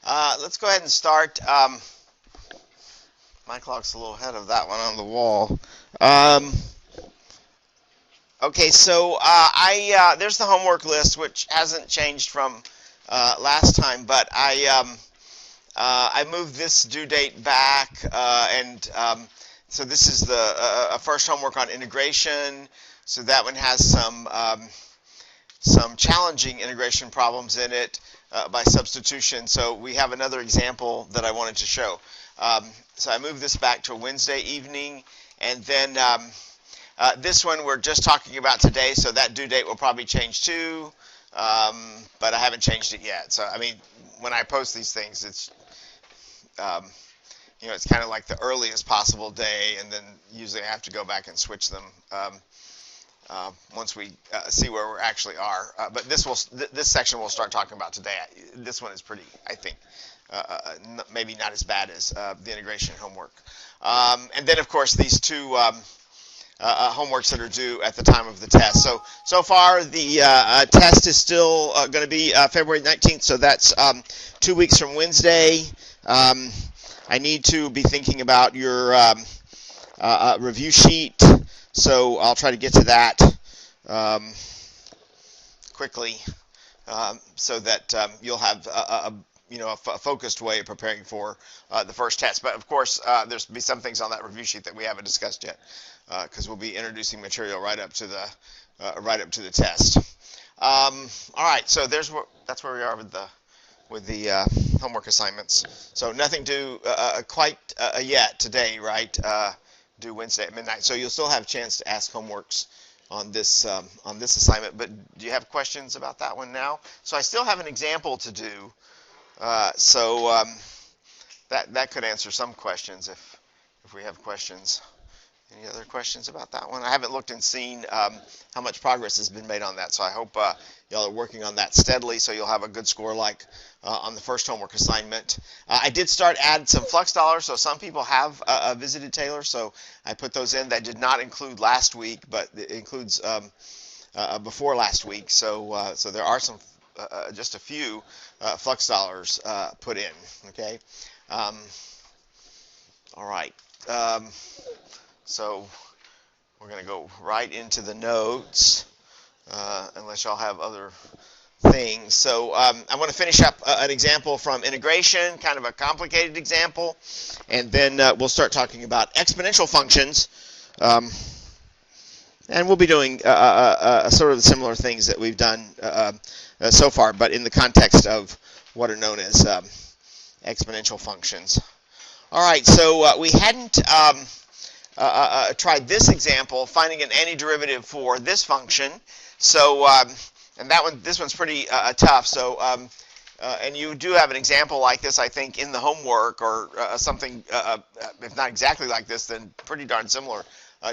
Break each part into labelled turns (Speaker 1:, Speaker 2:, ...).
Speaker 1: Let's go ahead and start. My clock's a little ahead of that one on the wall. Okay, so there's the homework list, which hasn't changed from last time, but I moved this due date back, so this is the first homework on integration. So that one has some challenging integration problems in it by substitution. So we have another example that I wanted to show. So I moved this back to Wednesday evening, and then this one we're just talking about today, so that due date will probably change too, but I haven't changed it yet. So, I mean, when I post these things, it's, it's kind of like the earliest possible day, and then usually I have to go back and switch them once we see where we actually are. But this section we'll start talking about today. This one is pretty, I think, maybe not as bad as the integration homework. And then, of course, these two homeworks that are due at the time of the test. So far, the test is still going to be February 19th, so that's 2 weeks from Wednesday. I need to be thinking about your review sheet, so I'll try to get to that quickly so that you'll have a focused way of preparing for the first test. But of course, there's be some things on that review sheet that we haven't discussed yet, because we'll be introducing material right up to the test. All right, so that's where we are with the homework assignments. So nothing due quite yet today, right? Due Wednesday at midnight. So you'll still have a chance to ask homeworks on this assignment. But do you have questions about that one now? So I still have an example to do. So that could answer some questions if we have questions. Any other questions about that one? I haven't looked and seen how much progress has been made on that, so I hope y'all are working on that steadily so you'll have a good score like on the first homework assignment. I did start adding some flux dollars, so some people have visited Taylor, so I put those in. That did not include last week, but it includes before last week, so there are some just a few flux dollars put in, okay? All right. So we're going to go right into the notes, unless y'all have other things. So I want to finish up an example from integration, kind of a complicated example, and then we'll start talking about exponential functions. And we'll be doing sort of similar things that we've done so far, but in the context of what are known as exponential functions. All right, so we hadn't tried this example, finding an antiderivative for this function. So, and this one's pretty tough. So, and you do have an example like this, I think, in the homework, or something, if not exactly like this, then pretty darn similar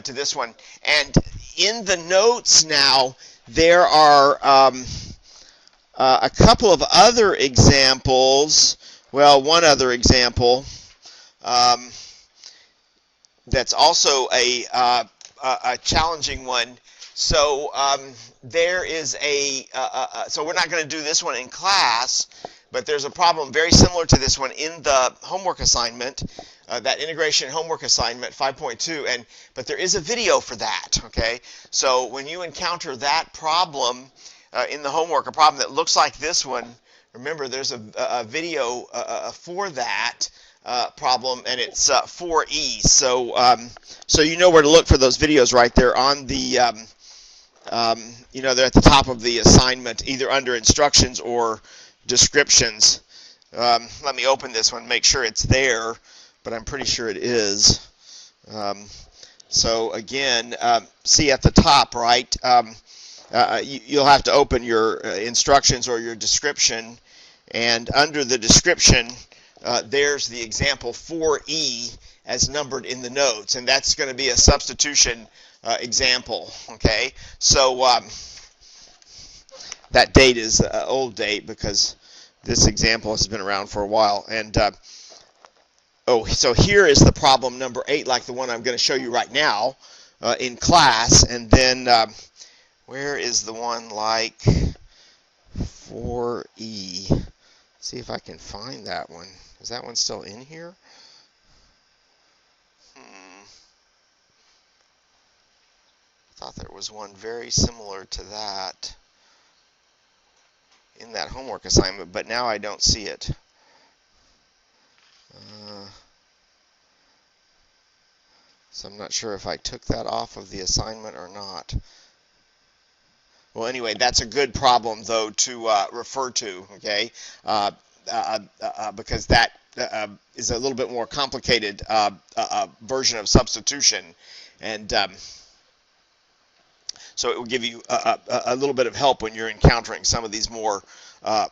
Speaker 1: to this one. And in the notes now, there are a couple of other examples. Well, one other example. That's also a challenging one. So there is so we're not going to do this one in class, but there's a problem very similar to this one in the homework assignment, that integration homework assignment 5.2, but there is a video for that, okay? So when you encounter that problem in the homework, a problem that looks like this one, remember there's a video for that problem, and it's 4E. So so you know where to look for those videos, right? They're on the they're at the top of the assignment, either under instructions or descriptions. Let me open this one, make sure it's there, but I'm pretty sure it is. So again, see at the top, right? You'll have to open your instructions or your description, and under the description, there's the example 4E as numbered in the notes, and that's going to be a substitution example, okay? So that date is an old date because this example has been around for a while. And so here is the problem number 8, like the one I'm going to show you right now in class. And then where is the one like 4E? See if I can find that one. Is that one still in here? I thought there was one very similar to that in that homework assignment, but now I don't see it. So I'm not sure if I took that off of the assignment or not. Well, anyway, that's a good problem, though, to refer to, okay, because that is a little bit more complicated version of substitution, and so it will give you a little bit of help when you're encountering some of these more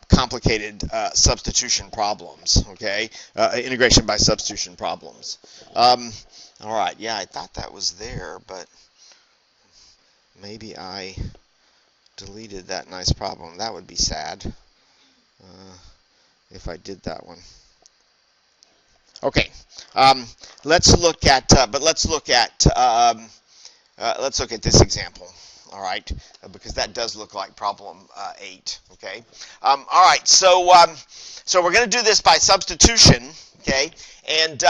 Speaker 1: complicated substitution problems, okay, integration by substitution problems. All right, yeah, I thought that was there, but maybe I deleted that nice problem. That would be sad if I did that one. Okay, let's look at this example. All right, because that does look like problem 8. Okay. All right, so we're going to do this by substitution. Okay, and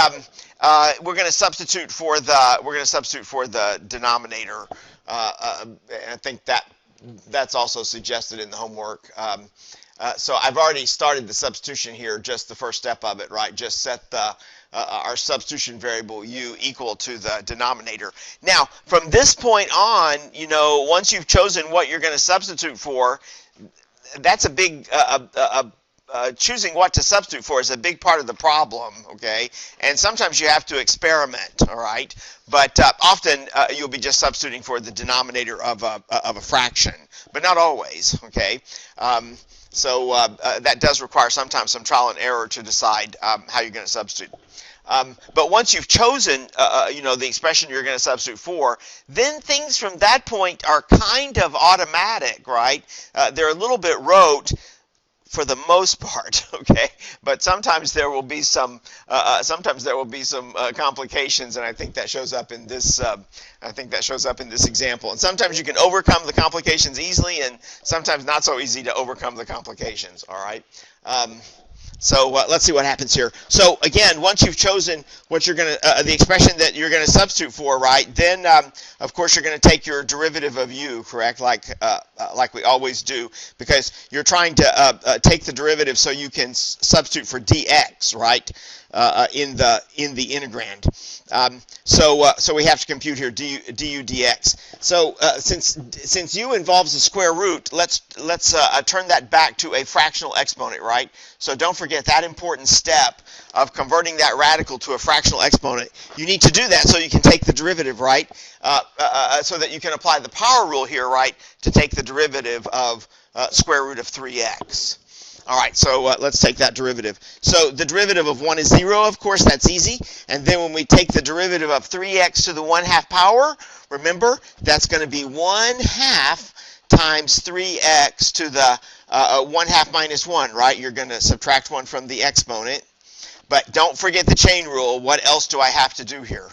Speaker 1: we're going to substitute for the denominator. And I think that's also suggested in the homework. So I've already started the substitution here, just the first step of it, right? Just set our substitution variable u equal to the denominator. Now, from this point on, once you've chosen what you're going to substitute for, that's a big choosing what to substitute for is a big part of the problem, okay? And sometimes you have to experiment, all right? But often you'll be just substituting for the denominator of a fraction, but not always, okay? So that does require sometimes some trial and error to decide how you're going to substitute. But once you've chosen, the expression you're going to substitute for, then things from that point are kind of automatic, right? They're a little bit rote for the most part, okay? But sometimes there will be some complications, and I think that shows up in this. Example. And sometimes you can overcome the complications easily, and sometimes not so easy to overcome the complications. All right. So let's see what happens here. So again, once you've chosen what you're going to, the expression that you're going to substitute for, right? Then, of course, you're going to take your derivative of u, correct? Like we always do, because you're trying to take the derivative so you can substitute for dx, right? In the integrand. So we have to compute here du dx. So since u involves the square root, let's turn that back to a fractional exponent, right? So don't forget that important step of converting that radical to a fractional exponent. You need to do that so you can take the derivative, right? So that you can apply the power rule here, right, to take the derivative of square root of 3x. All right, so let's take that derivative. So the derivative of 1 is 0, of course, that's easy. And then when we take the derivative of 3x to the 1/2 power, remember, that's going to be 1/2 times 3x to the 1/2 minus 1, right? You're going to subtract 1 from the exponent. But don't forget the chain rule. What else do I have to do here?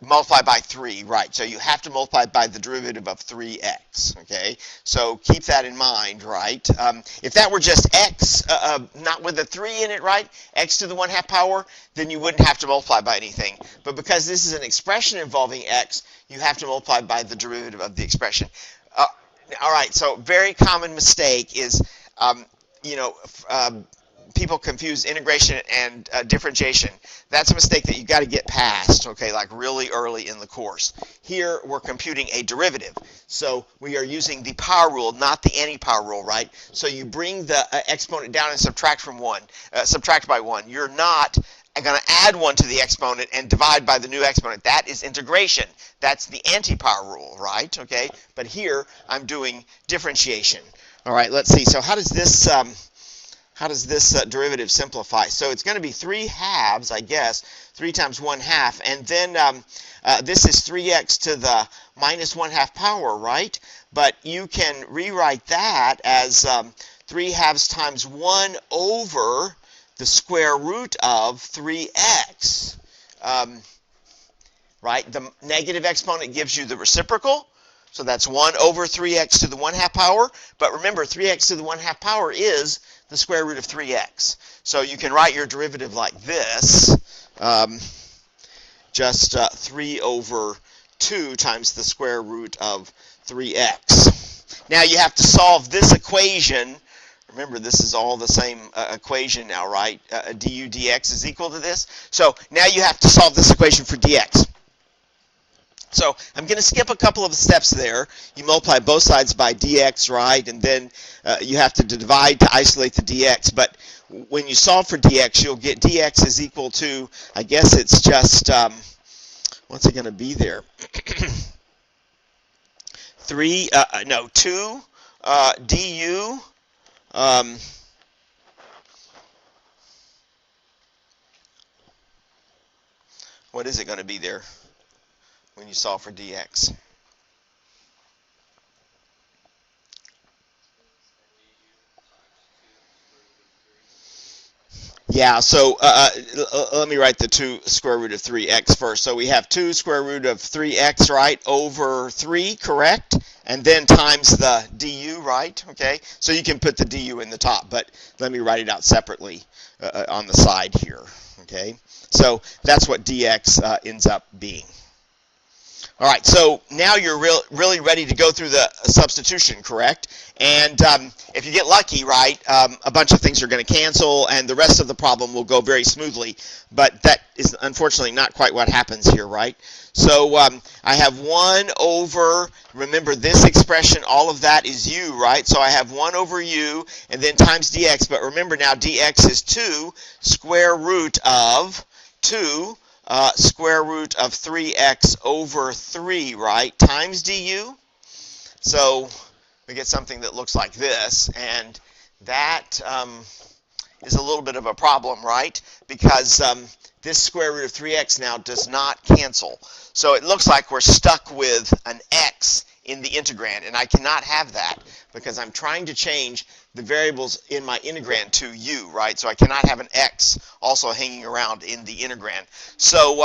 Speaker 1: Multiply by 3, right? So you have to multiply by the derivative of 3x, okay? So keep that in mind, right? If that were just x, not with a 3 in it, right? X to the 1/2 power, then you wouldn't have to multiply by anything. But because this is an expression involving x, you have to multiply by the derivative of the expression. All right, so very common mistake is, people confuse integration and differentiation. That's a mistake that you got to get past, okay, like really early in the course. Here, we're computing a derivative. So we are using the power rule, not the anti-power rule, right? So you bring the exponent down and subtract by 1. You're not going to add 1 to the exponent and divide by the new exponent. That is integration. That's the anti-power rule, right? Okay, but here, I'm doing differentiation. All right, let's see. So how does this derivative simplify? So it's going to be 3/2, I guess, 3 times 1/2, and then this is 3x to the minus 1/2 power, right? But you can rewrite that as 3/2 times 1 over the square root of 3x, right? The negative exponent gives you the reciprocal. So that's 1 over 3x to the 1/2 power. But remember, 3x to the 1/2 power is the square root of 3x. So you can write your derivative like this. Just 3 over 2 times the square root of 3x. Now you have to solve this equation. Remember, this is all the same equation now, right? Du dx is equal to this. So now you have to solve this equation for dx. So I'm going to skip a couple of steps there. You multiply both sides by dx, right? And then you have to divide to isolate the dx. But when you solve for dx, you'll get dx is equal to, I guess it's just, what's it going to be there? 2 du. What is it going to be there when you solve for dx? Yeah, so let me write the 2 square root of 3x first. So we have 2 square root of 3x, right, over 3, correct? And then times the du, right? Okay, so you can put the du in the top, but let me write it out separately on the side here, okay? So that's what dx ends up being. All right, so now you're really ready to go through the substitution, correct? And if you get lucky, right, a bunch of things are going to cancel, and the rest of the problem will go very smoothly. But that is unfortunately not quite what happens here, right? So I have 1 over, remember this expression, all of that is u, right? So I have 1 over u, and then times dx. But remember now, dx is 2 square root of 2 square root of 3x over 3, right, times du. So we get something that looks like this, and that is a little bit of a problem, right, because this square root of 3x now does not cancel. So it looks like we're stuck with an x in the integrand, and I cannot have that because I'm trying to change the variables in my integrand to u, right? So I cannot have an x also hanging around in the integrand. So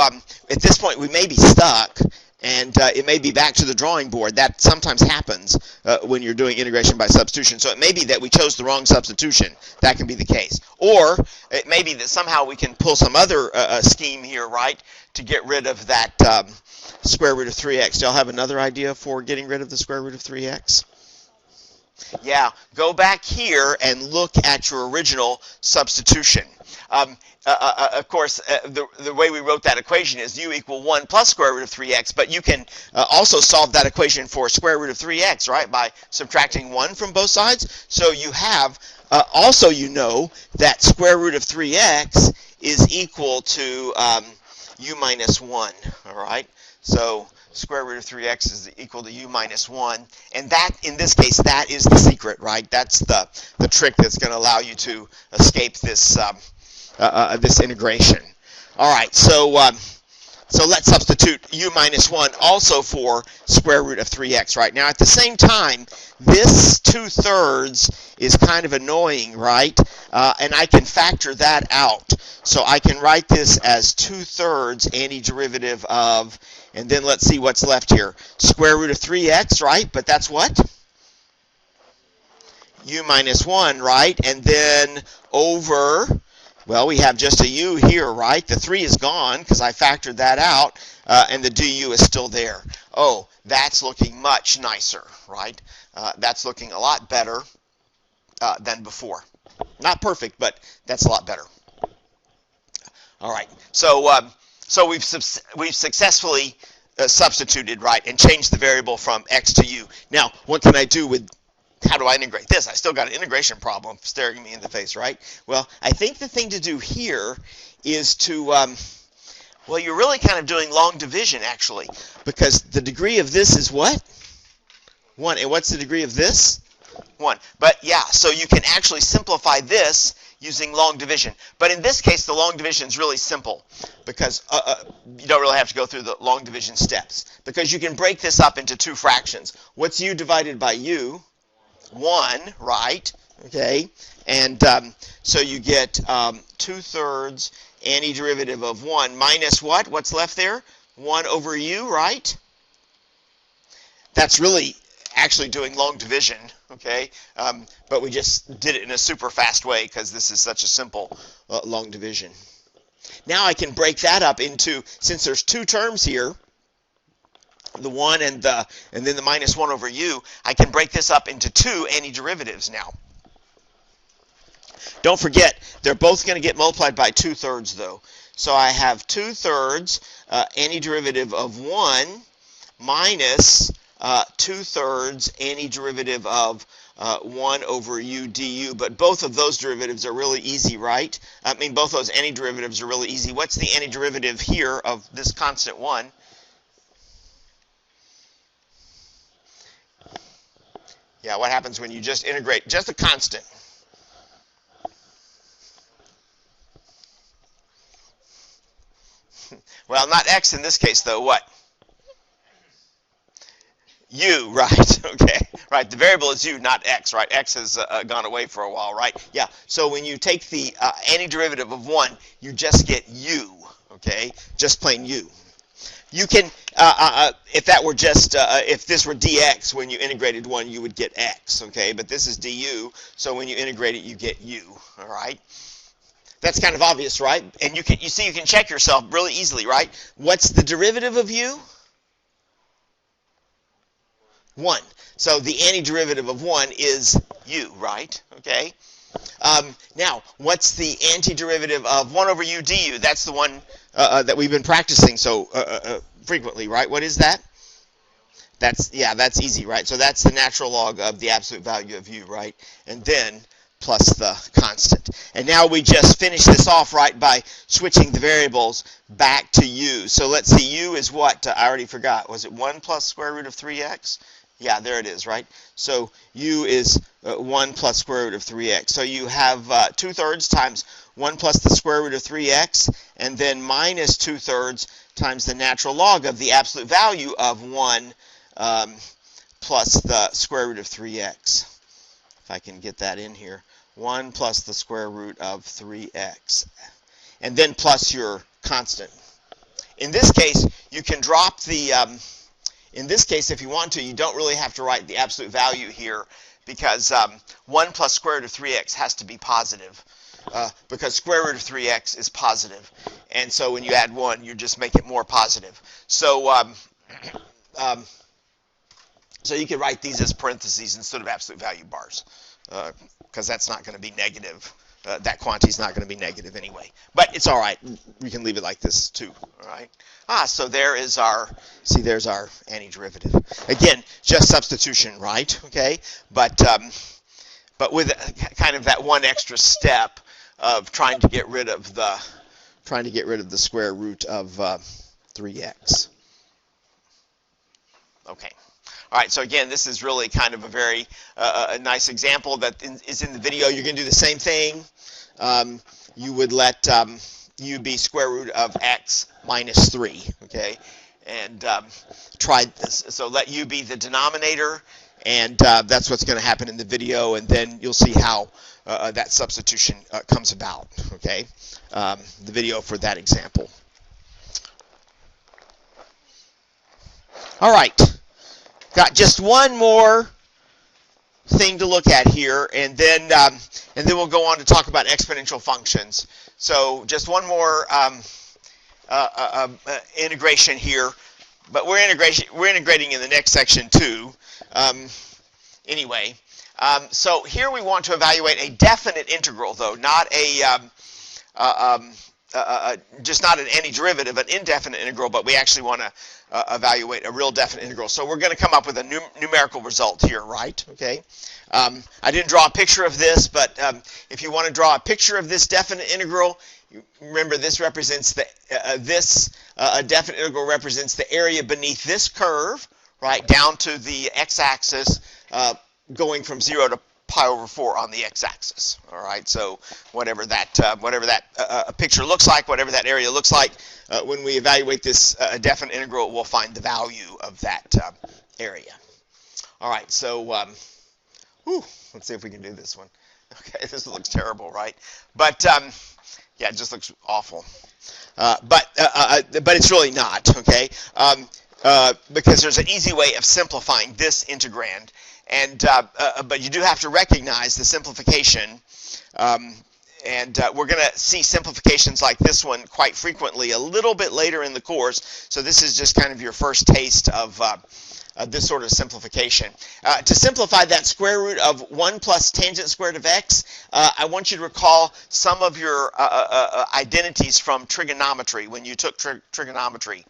Speaker 1: at this point, we may be stuck, and it may be back to the drawing board. That sometimes happens when you're doing integration by substitution. So it may be that we chose the wrong substitution. That can be the case. Or it may be that somehow we can pull some other scheme here, right, to get rid of that square root of 3x. Do y'all have another idea for getting rid of the square root of 3x? Yeah, go back here and look at your original substitution. Of course, the way we wrote that equation is u equal 1 plus square root of 3x, but you can also solve that equation for square root of 3x, right, by subtracting 1 from both sides. So you have, also you know that square root of 3x is equal to u minus 1, all right? So square root of 3x is equal to u minus 1. And that, in this case, that is the secret, right? That's the trick that's going to allow you to escape this, this integration. All right, so let's substitute u minus 1 also for square root of 3x, right? Now, at the same time, this 2/3 is kind of annoying, right? And I can factor that out. So I can write this as 2/3 antiderivative of, and then let's see what's left here. Square root of 3x, right? But that's what? U minus 1, right? And then over, well, we have just a u here, right? The 3 is gone because I factored that out, and the du is still there. Oh, that's looking much nicer, right? That's looking a lot better than before. Not perfect, but that's a lot better. All right, so we've successfully substituted, right, and changed the variable from x to u. Now, what can I do with, how do I integrate this? I still got an integration problem staring me in the face, right? Well, I think the thing to do here is to, well, you're really kind of doing long division, actually, because the degree of this is what? 1. And what's the degree of this? 1. But, yeah, so you can actually simplify this using long division. But in this case, the long division is really simple because you don't really have to go through the long division steps because you can break this up into 2 fractions. What's u divided by u? 1, right? Okay. And so you get 2/3 antiderivative of 1 minus what? What's left there? 1 over u, right? That's really actually doing long division, okay? But we just did it in a super fast way because this is such a simple long division. Now I can break that up into, since there's two terms here, the 1 and then the minus 1 over u, I can break this up into two antiderivatives now. Don't forget, they're both going to get multiplied by 2/3 though. So I have 2/3 antiderivative of 1 minus 2/3 antiderivative of 1 over u du. But both of those derivatives are really easy, right? I mean, both those antiderivatives are really easy. What's the antiderivative here of this constant 1? Yeah, what happens when you just integrate just a constant? Well, not x in this case, though. What? U, right? Okay, right. The variable is u, not x, right? X has gone away for a while, right? Yeah. So when you take the antiderivative of 1, you just get u. Okay, just plain u. You can, if that were just, if this were dx, when you integrated 1, you would get x. Okay, but this is du, so when you integrate it, you get u. All right. That's kind of obvious, right? And you see you can check yourself really easily, right? What's the derivative of u? 1. So the antiderivative of 1 is u, right? Okay. Now, what's the antiderivative of 1 over u du? That's the one that we've been practicing so frequently, right? What is that? That's easy, right? So that's the natural log of the absolute value of u, right? And then plus the constant. And now we just finish this off, right, by switching the variables back to u. So let's see, u is what? I already forgot. Was it 1 plus square root of 3x? Yeah, there it is, right? So u is 1 plus square root of 3x. So you have 2/3 times 1 plus the square root of 3x, and then minus 2/3 times the natural log of the absolute value of 1 plus the square root of 3x. If I can get that in here. 1 plus the square root of 3x. And then plus your constant. In this case, you can drop the, in this case, if you want to, you don't really have to write the absolute value here because 1 plus square root of 3x has to be positive because square root of 3x is positive. And so when you add 1, you just make it more positive. So, so you can write these as parentheses instead of absolute value bars. Because that's not going to be negative. That quantity is not going to be negative anyway. But it's all right. We can leave it like this too. All right. So there is our, see, there's our antiderivative. Again, just substitution, right? Okay. But with kind of that one extra step of trying to get rid of the square root of 3x. Okay. All right, so again, this is really kind of a very a nice example that is in the video. You're going to do the same thing. You would let u be square root of x minus 3, okay? And try this. So let u be the denominator, and that's what's going to happen in the video, and then you'll see how that substitution comes about, okay? The video for that example. All right. Got just one more thing to look at here, and then we'll go on to talk about exponential functions. So just one more integration here, but we're integrating in the next section too. Anyway, so here we want to evaluate a definite integral, though, not a just not an antiderivative, an indefinite integral, but we actually want to evaluate a real definite integral. So we're going to come up with a numerical result here, right? Okay. I didn't draw a picture of this, but if you want to draw a picture of this definite integral, remember this represents the definite integral represents the area beneath this curve, right, down to the x-axis, going from 0 to pi over 4 on the x-axis. All right, so whatever that picture looks like, whatever that area looks like, when we evaluate this definite integral, we'll find the value of that area. All right, so let's see if we can do this one. Okay, this looks terrible, right? But yeah, it just looks awful. But it's really not. Okay. because there's an easy way of simplifying this integrand. And but you do have to recognize the simplification. And we're going to see simplifications like this one quite frequently a little bit later in the course. So this is just kind of your first taste of this sort of simplification. To simplify that square root of 1 plus tangent squared of x, I want you to recall some of your identities from trigonometry when you took trigonometry.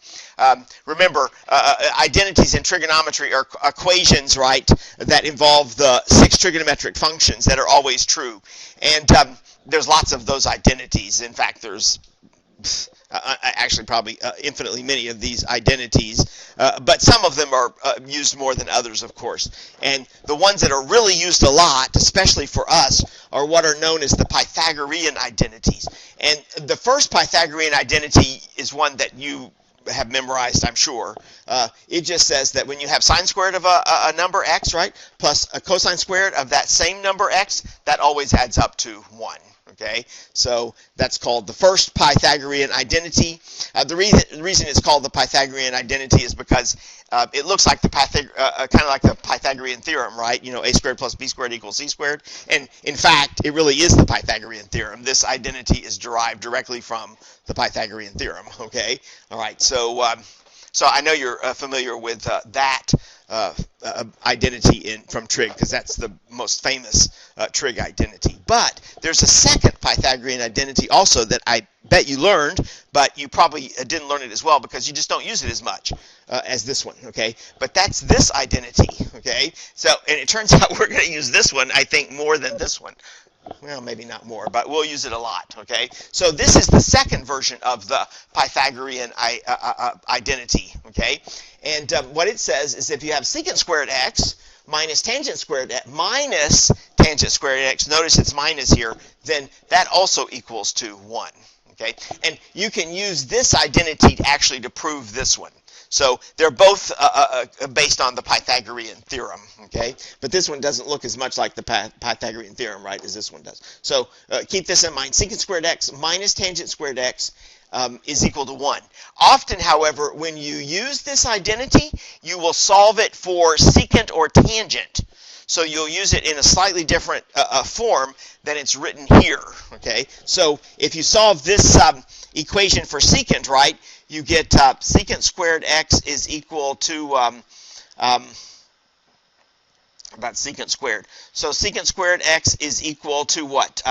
Speaker 1: Remember, identities in trigonometry are equations, right, that involve the 6 trigonometric functions that are always true. And there's lots of those identities. In fact, there's actually probably infinitely many of these identities, but some of them are used more than others, of course. And the ones that are really used a lot, especially for us, are what are known as the Pythagorean identities. And the first Pythagorean identity is one that you have memorized, I'm sure. It just says that when you have sine squared of a number x, right, plus a cosine squared of that same number x, that always adds up to 1. Okay, so that's called the first Pythagorean identity. The reason it's called the Pythagorean identity is because it looks like the kind of like the Pythagorean theorem, right? You know, a squared plus b squared equals c squared. And in fact, it really is the Pythagorean theorem. This identity is derived directly from the Pythagorean theorem. Okay, all right. So I know you're familiar with that identity from Trig, because that's the most famous Trig identity. But there's a second Pythagorean identity also that I bet you learned, but you probably didn't learn it as well because you just don't use it as much as this one, okay? But that's this identity, okay? So, and it turns out we're going to use this one, I think, more than this one. Well, maybe not more, but we'll use it a lot, okay? So this is the second version of the Pythagorean identity, okay? And what it says is if you have secant squared x minus tangent squared x, notice it's minus here, then that also equals to 1, okay? And you can use this identity actually to prove this one. So they're both based on the Pythagorean theorem, okay? But this one doesn't look as much like the Pythagorean theorem, right, as this one does. So keep this in mind. Secant squared x minus tangent squared x is equal to 1. Often, however, when you use this identity, you will solve it for secant or tangent. So you'll use it in a slightly different form than it's written here, okay? So if you solve this equation for secant, right, you get secant squared x is equal to, about secant squared. So secant squared x is equal to what?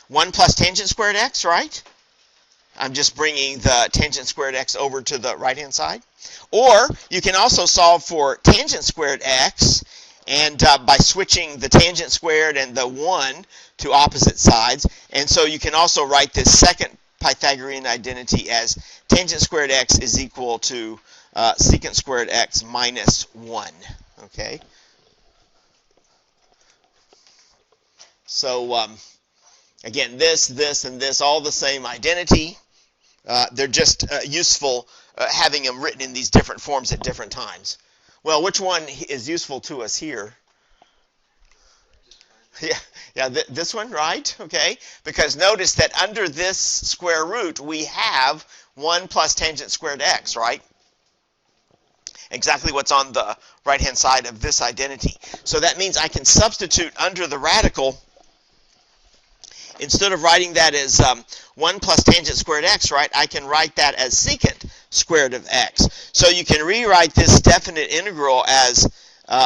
Speaker 1: 1 plus tangent squared x, right? I'm just bringing the tangent squared x over to the right-hand side. Or you can also solve for tangent squared x, and by switching the tangent squared and the 1 to opposite sides. And so you can also write this second Pythagorean identity as tangent squared x is equal to secant squared x minus 1, okay? So, again, this, and this, all the same identity. They're just useful having them written in these different forms at different times. Well, which one is useful to us here? Yeah, this one, right? Okay, because notice that under this square root, we have 1 plus tangent squared x, right? Exactly what's on the right-hand side of this identity. So that means I can substitute under the radical, instead of writing that as 1 plus tangent squared x, right, I can write that as secant squared of x. So you can rewrite this definite integral as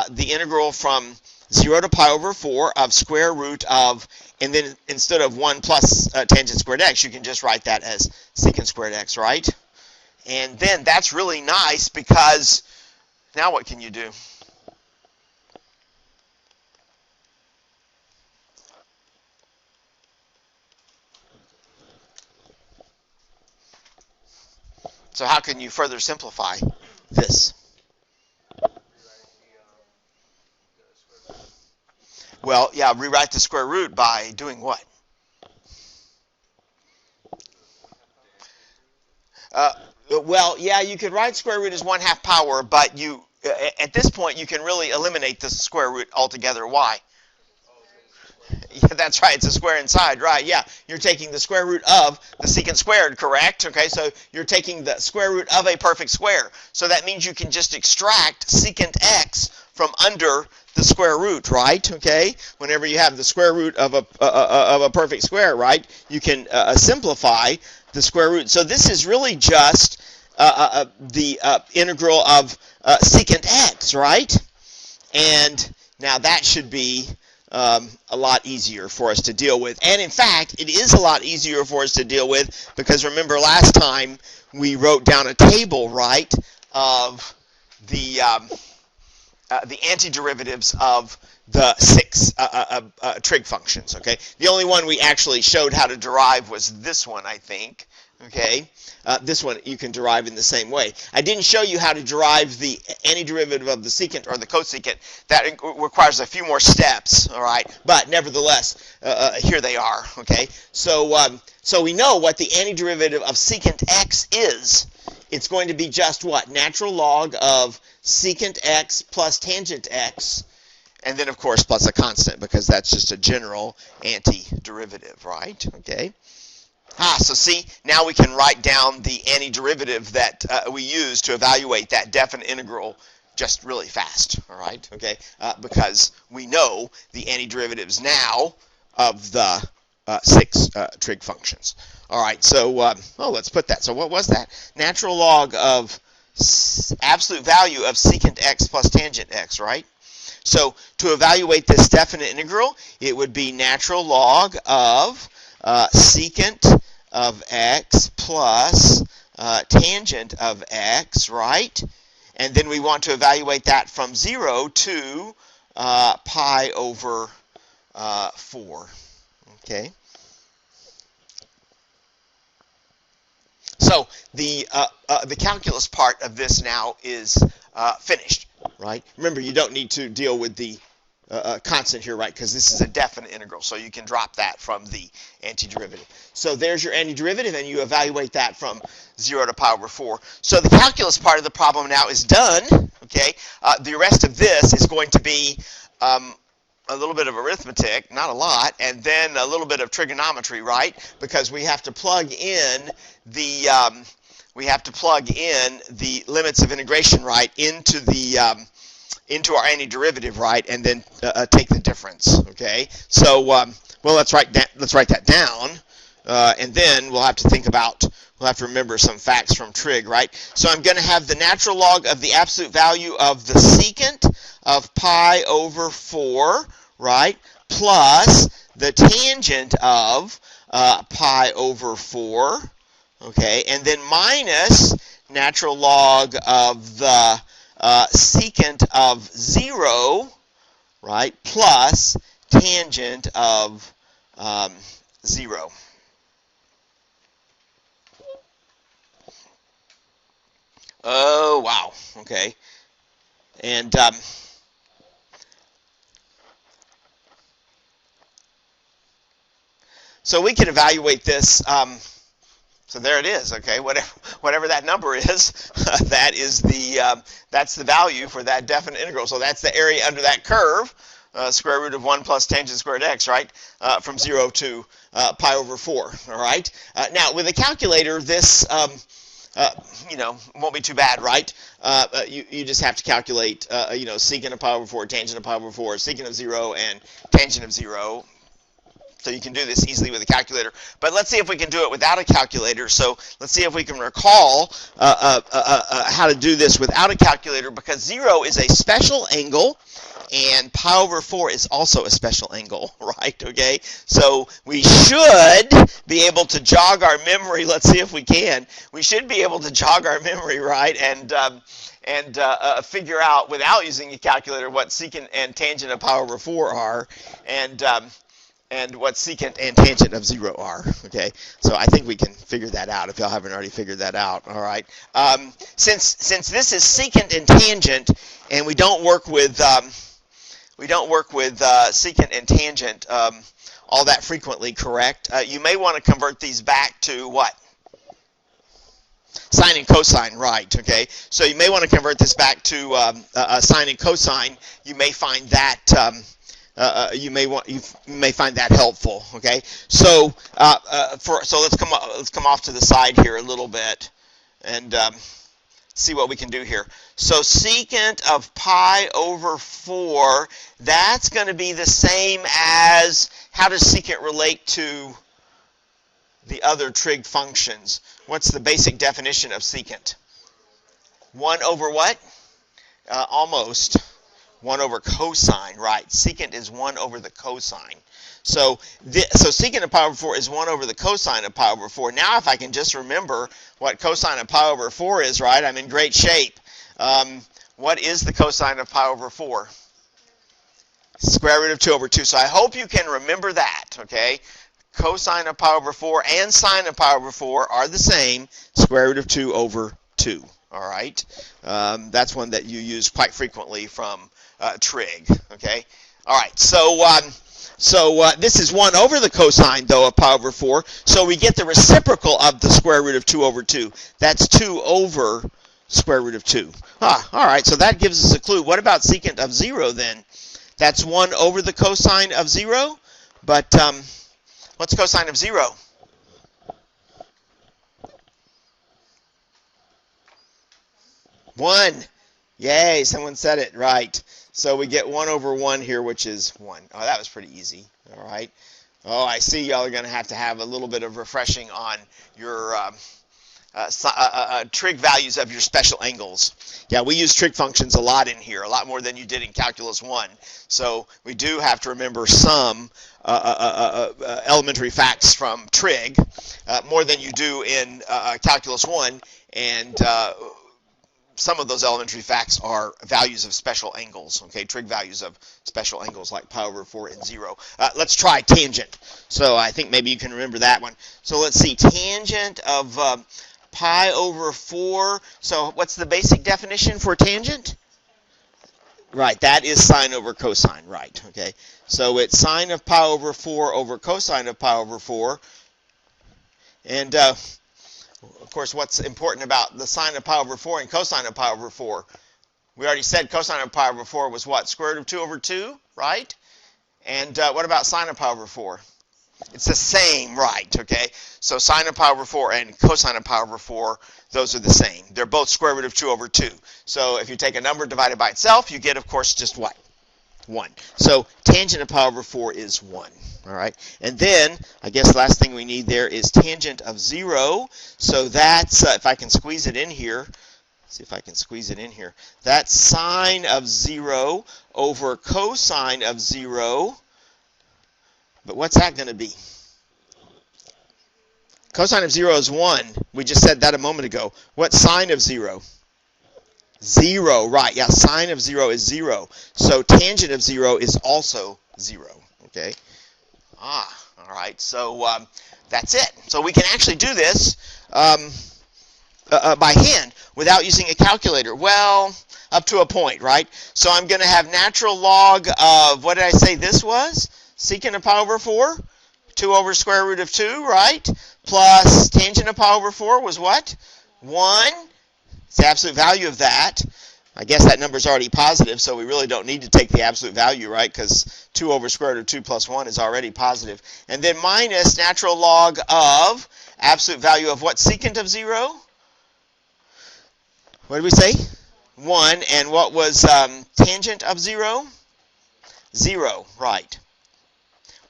Speaker 1: the integral from 0 to pi over 4 of square root of, and then instead of 1 plus tangent squared x, you can just write that as secant squared x, right? And then that's really nice because now what can you do? So how can you further simplify this? Well, yeah, rewrite the square root by doing what? Well, yeah, you could write square root as 1/2 power, but at this point, you can really eliminate the square root altogether. Why? Yeah, that's right. It's a square inside, right? Yeah, you're taking the square root of the secant squared, correct? Okay, so you're taking the square root of a perfect square. So that means you can just extract secant x from under the square root, right? Okay, whenever you have the square root of a perfect square, right, you can simplify the square root. So this is really just the integral of secant x, right? And now that should be a lot easier for us to deal with. And in fact, it is a lot easier for us to deal with because remember last time we wrote down a table, right, of the antiderivatives of the 6 trig functions, okay? The only one we actually showed how to derive was this one, I think, okay? This one you can derive in the same way. I didn't show you how to derive the antiderivative of the secant or the cosecant. That requires a few more steps, all right? But nevertheless, here they are, okay? So, so we know what the antiderivative of secant x is. It's going to be just what? Natural log of secant x plus tangent x, and then, of course, plus a constant, because that's just a general antiderivative, right? Okay. So see, now we can write down the antiderivative that we use to evaluate that definite integral just really fast, all right? Okay, because we know the antiderivatives now of the 6 trig functions. All right, so, let's put that. So what was that? Natural log of absolute value of secant x plus tangent x, right? So to evaluate this definite integral, it would be natural log of secant of x plus tangent of x, right? And then we want to evaluate that from 0 to pi over 4, okay? So the calculus part of this now is finished, right? Remember, you don't need to deal with the constant here, right? Because this is a definite integral, so you can drop that from the antiderivative. So there's your antiderivative, and you evaluate that from 0 to pi over 4. So the calculus part of the problem now is done, okay? The rest of this is going to be a little bit of arithmetic, not a lot, and then a little bit of trigonometry, right? Because we have to plug in the limits of integration, right, into the into our antiderivative, right, and then take the difference. Okay, so well, let's write that down, and then we'll have to remember some facts from trig, right? So I'm going to have the natural log of the absolute value of the secant of pi over 4, right, plus the tangent of pi over 4, okay, and then minus natural log of the secant of 0, right, plus tangent of 0. Oh, wow, okay. And so we can evaluate this. So there it is, okay. Whatever that number is, that's the value for that definite integral. So that's the area under that curve, square root of 1 plus tangent squared x, right, from 0 to pi over 4. All right. Now with a calculator, this won't be too bad, right? You just have to calculate, secant of pi over 4, tangent of pi over 4, secant of 0, and tangent of 0. So you can do this easily with a calculator. But let's see if we can do it without a calculator. So let's see if we can recall how to do this without a calculator, because 0 is a special angle, and pi over 4 is also a special angle, right? Okay, so we should be able to jog our memory. Let's see if we can. We should be able to jog our memory, right, and figure out without using a calculator what secant and tangent of pi over 4 are, and what secant and tangent of 0 are, okay? So I think we can figure that out if y'all haven't already figured that out, all right? Since this is secant and tangent, and we don't work with secant and tangent all that frequently, correct? You may want to convert these back to what? Sine and cosine, right, okay? So you may want to convert this back to sine and cosine. You may find that you may find that helpful. Okay, so let's come off to the side here a little bit and see what we can do here. So secant of pi over 4, that's going to be the same as, how does secant relate to the other trig functions? What's the basic definition of secant? 1 over what? Almost 1 over cosine, right? Secant is 1 over the cosine. So secant of pi over 4 is 1 over the cosine of pi over 4. Now if I can just remember what cosine of pi over 4 is, right, I'm in great shape. What is the cosine of pi over 4? Square root of 2 over 2. So I hope you can remember that, okay? Cosine of pi over 4 and sine of pi over 4 are the same, square root of 2 over 2. All right? That's one that you use quite frequently from trig, okay? All right, so this is 1 over the cosine, though, of pi over 4, so we get the reciprocal of the square root of 2 over 2. That's 2 over square root of 2. All right, so that gives us a clue. What about secant of 0, then? That's 1 over the cosine of 0, but what's cosine of 0? One. Yay, someone said it right. So we get 1 over 1 here, which is 1. Oh, that was pretty easy. All right. Oh, I see y'all are going to have a little bit of refreshing on your trig values of your special angles. Yeah, we use trig functions a lot in here, a lot more than you did in Calculus 1. So we do have to remember some elementary facts from trig, more than you do in Calculus 1, and some of those elementary facts are values of special angles, okay, trig values of special angles like pi over 4 and 0. Let's try tangent. So I think maybe you can remember that one. So let's see, tangent of pi over 4. So what's the basic definition for tangent? Right, that is sine over cosine, right, okay. So it's sine of pi over 4 over cosine of pi over 4. And of course, what's important about the sine of pi over 4 and cosine of pi over 4? We already said cosine of pi over 4 was what? Square root of 2 over 2, right? And what about sine of pi over 4? It's the same, right, okay? So sine of pi over 4 and cosine of pi over 4, those are the same. They're both square root of 2 over 2. So if you take a number divided by itself, you get, of course, just what? 1. So tangent of pi over 4 is 1. All right, and then I guess the last thing we need there is tangent of 0. So that's, if I can squeeze it in here, see if I can squeeze it in here. That's sine of 0 over cosine of 0. But what's that going to be? Cosine of 0 is 1. We just said that a moment ago. What's sine of 0? 0, right. Yeah, sine of 0 is 0. So tangent of 0 is also 0, okay? All right, so that's it. So we can actually do this by hand without using a calculator. Well, up to a point, right? So I'm going to have natural log of, what did I say this was? Secant of pi over 4, 2 over square root of 2, right? Plus tangent of pi over 4 was what? 1. It's the absolute value of that. I guess that number is already positive, so we really don't need to take the absolute value, right? Because 2 over square root of 2 plus 1 is already positive. And then minus natural log of absolute value of what? Secant of 0? What did we say? 1. And what was tangent of 0? 0, right.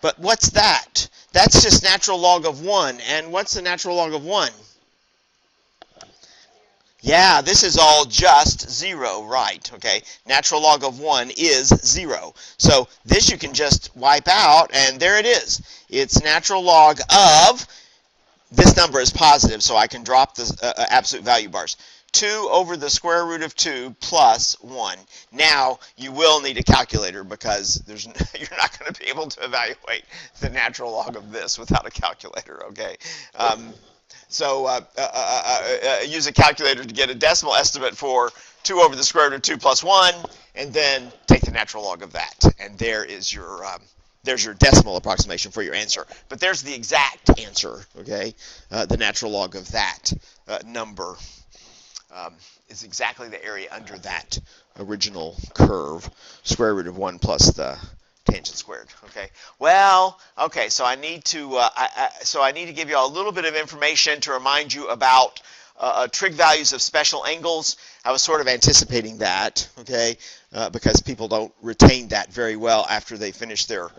Speaker 1: But what's that? That's just natural log of 1. And what's the natural log of 1? Yeah, this is all just 0, right, okay? Natural log of 1 is 0. So this you can just wipe out, and there it is. It's natural log of, this number is positive, so I can drop the absolute value bars. 2 over the square root of 2 plus 1. Now, you will need a calculator because you're not going to be able to evaluate the natural log of this without a calculator, okay? So use a calculator to get a decimal estimate for 2 over the square root of 2 plus 1, and then take the natural log of that. And there is your there's your decimal approximation for your answer. But there's the exact answer, okay? The natural log of that number is exactly the area under that original curve, square root of 1 plus the tangent squared. Okay. Well, okay. So I need to I need to give you all a little bit of information to remind you about trig values of special angles. I was sort of anticipating that, okay, because people don't retain that very well after they finish their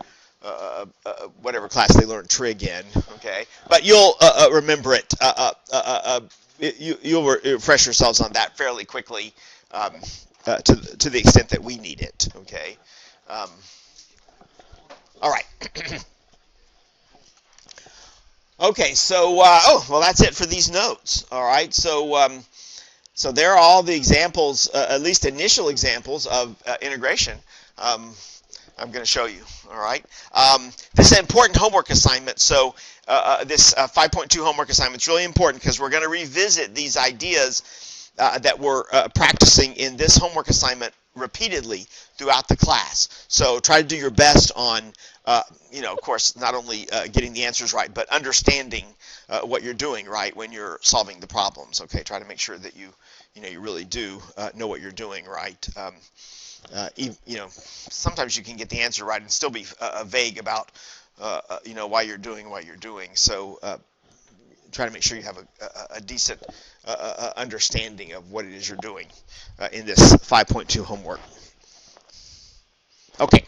Speaker 1: whatever class they learn trig in, okay. But you'll remember it. You'll refresh yourselves on that fairly quickly, to the extent that we need it, okay. All right. Okay, so well, that's it for these notes. All right, so so there are all the examples, at least initial examples of integration. I'm going to show you. All right, this is an important homework assignment. So this 5.2 homework assignment is really important because we're going to revisit these ideas that we're practicing in this homework assignment repeatedly throughout the class. So try to do your best on, of course, not only getting the answers right, but understanding what you're doing right when you're solving the problems. Okay, try to make sure that you really do know what you're doing right. Sometimes you can get the answer right and still be vague about, why you're doing what you're doing. So try to make sure you have a decent understanding of what it is you're doing in this 5.2 homework. Okay.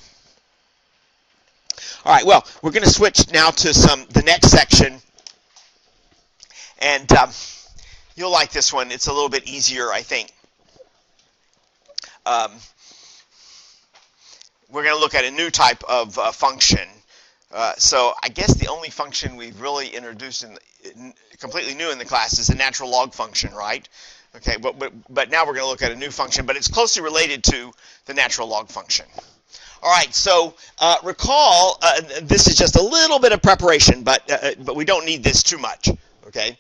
Speaker 1: All right. Well, we're going to switch now to the next section, and you'll like this one. It's a little bit easier, I think. We're going to look at a new type of function. So I guess the only function we've really introduced completely new in the class is a natural log function, right? Okay, but now we're going to look at a new function, but it's closely related to the natural log function. All right, so recall, this is just a little bit of preparation, but we don't need this too much. Okay,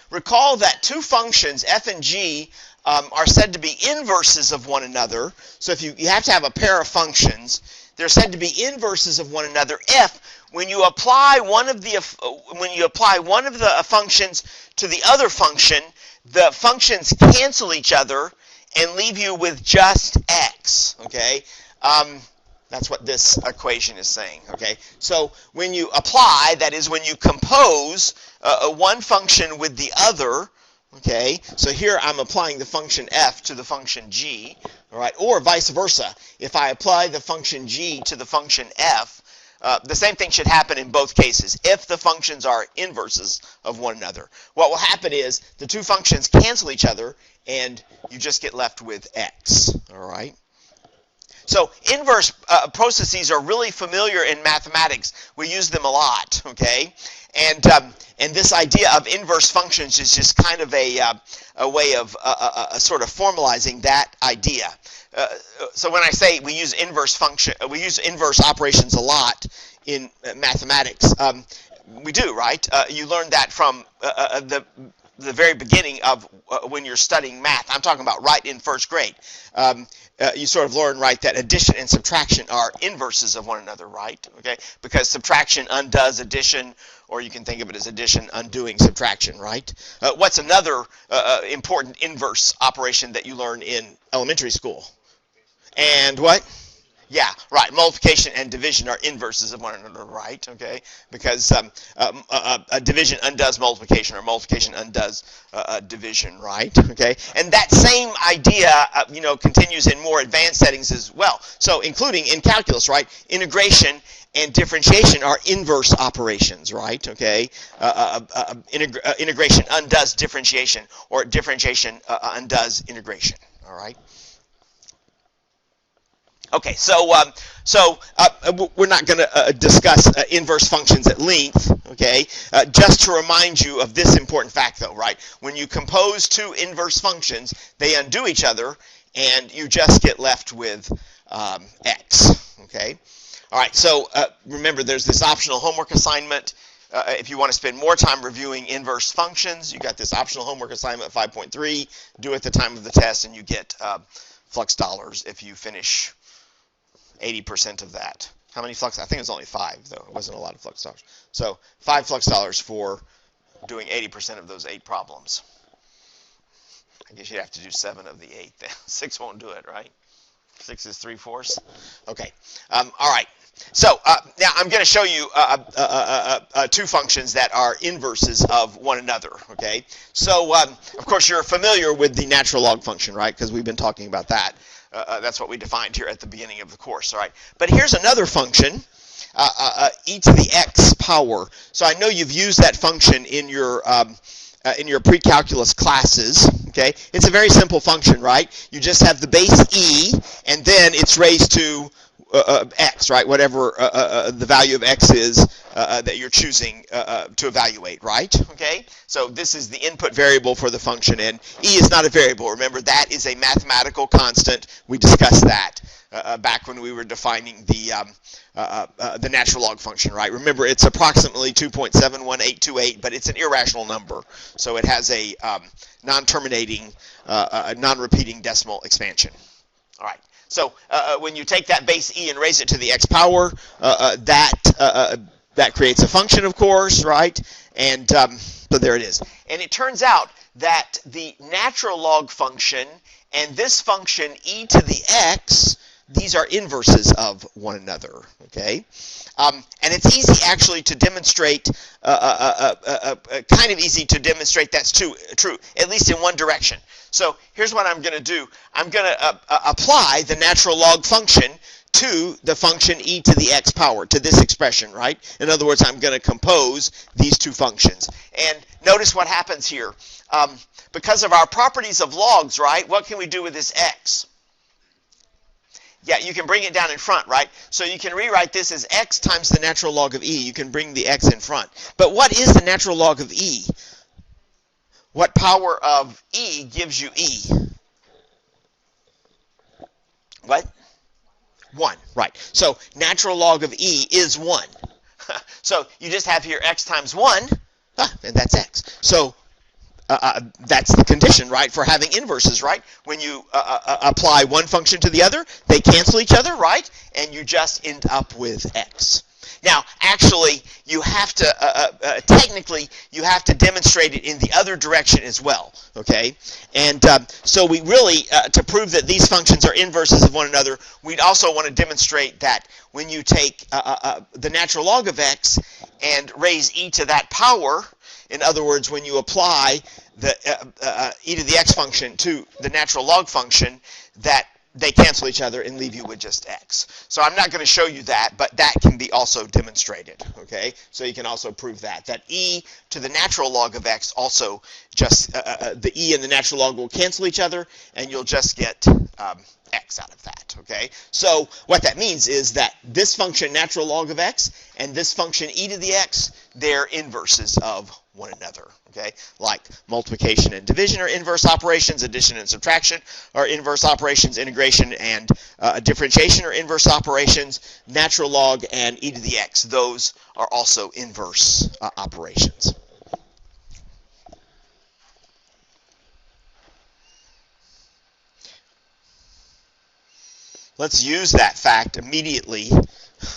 Speaker 1: recall that two functions, f and g, are said to be inverses of one another. So if you have to have a pair of functions, they're said to be inverses of one another if, when you apply one of the functions to the other function, the functions cancel each other and leave you with just x. Okay, that's what this equation is saying. Okay, so when you apply, that is, when you compose one function with the other. Okay, so here I'm applying the function f to the function g, all right, or vice versa. If I apply the function g to the function f, the same thing should happen in both cases if the functions are inverses of one another. What will happen is the two functions cancel each other and you just get left with x, all right? So inverse processes are really familiar in mathematics. We use them a lot, okay? And this idea of inverse functions is just kind of a way of sort of formalizing that idea. So when I say we use inverse operations a lot in mathematics, we do, right? You learned that from the very beginning of when you're studying math. I'm talking about right in first grade. You sort of learn, right, that addition and subtraction are inverses of one another, right? Okay, because subtraction undoes addition, or you can think of it as addition undoing subtraction, right? What's another important inverse operation that you learn in elementary school? And what? Yeah, right. Multiplication and division are inverses of one another, right? Okay, because a division undoes multiplication, or multiplication undoes division, right? Okay, and that same idea, continues in more advanced settings as well. So, including in calculus, right? Integration and differentiation are inverse operations, right? Okay, integration undoes differentiation, or differentiation undoes integration. All right. Okay, so we're not going to discuss inverse functions at length, okay? Just to remind you of this important fact, though, right? When you compose two inverse functions, they undo each other, and you just get left with x, okay? All right, so remember, there's this optional homework assignment. If you want to spend more time reviewing inverse functions, you got this optional homework assignment 5.3. Do it at the time of the test, and you get flux dollars if you finish 80% of that. How many flux? I think it was only 5, though. It wasn't a lot of flux dollars. So 5 flux dollars for doing 80% of those 8 problems. I guess you'd have to do 7 of the 8 then. 6 won't do it, right? 6 is 3/4. Okay. All right. So now I'm going to show you two functions that are inverses of one another, okay? So, of course, you're familiar with the natural log function, right? Because we've been talking about that. That's what we defined here at the beginning of the course, all right? But here's another function, e to the x power. So I know you've used that function in your pre-calculus classes, okay? It's a very simple function, right? You just have the base e, and then it's raised to x, right? Whatever the value of x is that you're choosing to evaluate, right? Okay? So this is the input variable for the function, and e is not a variable. Remember, that is a mathematical constant. We discussed that back when we were defining the natural log function, right? Remember, it's approximately 2.71828, but it's an irrational number, so it has a non-terminating, non-repeating decimal expansion. All right. So when you take that base e and raise it to the x power, that creates a function, of course, right? And so there it is. And it turns out that the natural log function and this function e to the x, these are inverses of one another, okay? And it's easy, actually, to demonstrate, kind of easy to demonstrate that's true, at least in one direction. So here's what I'm going to do. I'm going to apply the natural log function to the function e to the x power, to this expression, right? In other words, I'm going to compose these two functions. And notice what happens here. Because of our properties of logs, right, what can we do with this x? Yeah, you can bring it down in front, right? So you can rewrite this as x times the natural log of e. You can bring the x in front. But what is the natural log of e? What power of e gives you e? What? 1, right. So natural log of e is 1. So you just have here x times 1, and that's x. So that's the condition, right, for having inverses, right? When you apply one function to the other, they cancel each other, right? And you just end up with x. Now, actually, you have to, technically, you have to demonstrate it in the other direction as well, okay? And so we really, to prove that these functions are inverses of one another, we'd also want to demonstrate that when you take the natural log of x and raise e to that power, in other words, when you apply the e to the x function to the natural log function, that they cancel each other and leave you with just x. So I'm not going to show you that, but that can be also demonstrated, okay? So you can also prove that e to the natural log of x also just, the e and the natural log will cancel each other, and you'll just get x out of that, okay? So what that means is that this function, natural log of x, and this function e to the x, they're inverses of one another, okay? Like multiplication and division are inverse operations, addition and subtraction are inverse operations, integration and differentiation are inverse operations, natural log and e to the x, those are also inverse operations. Let's use that fact immediately,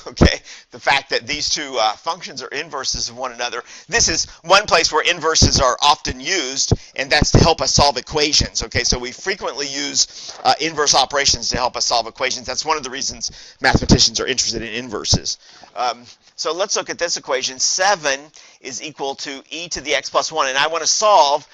Speaker 1: okay? The fact that these two functions are inverses of one another. This is one place where inverses are often used, and that's to help us solve equations, okay? So we frequently use inverse operations to help us solve equations. That's one of the reasons mathematicians are interested in inverses. So let's look at this equation. 7 is equal to e to the x plus 1, and I want to solve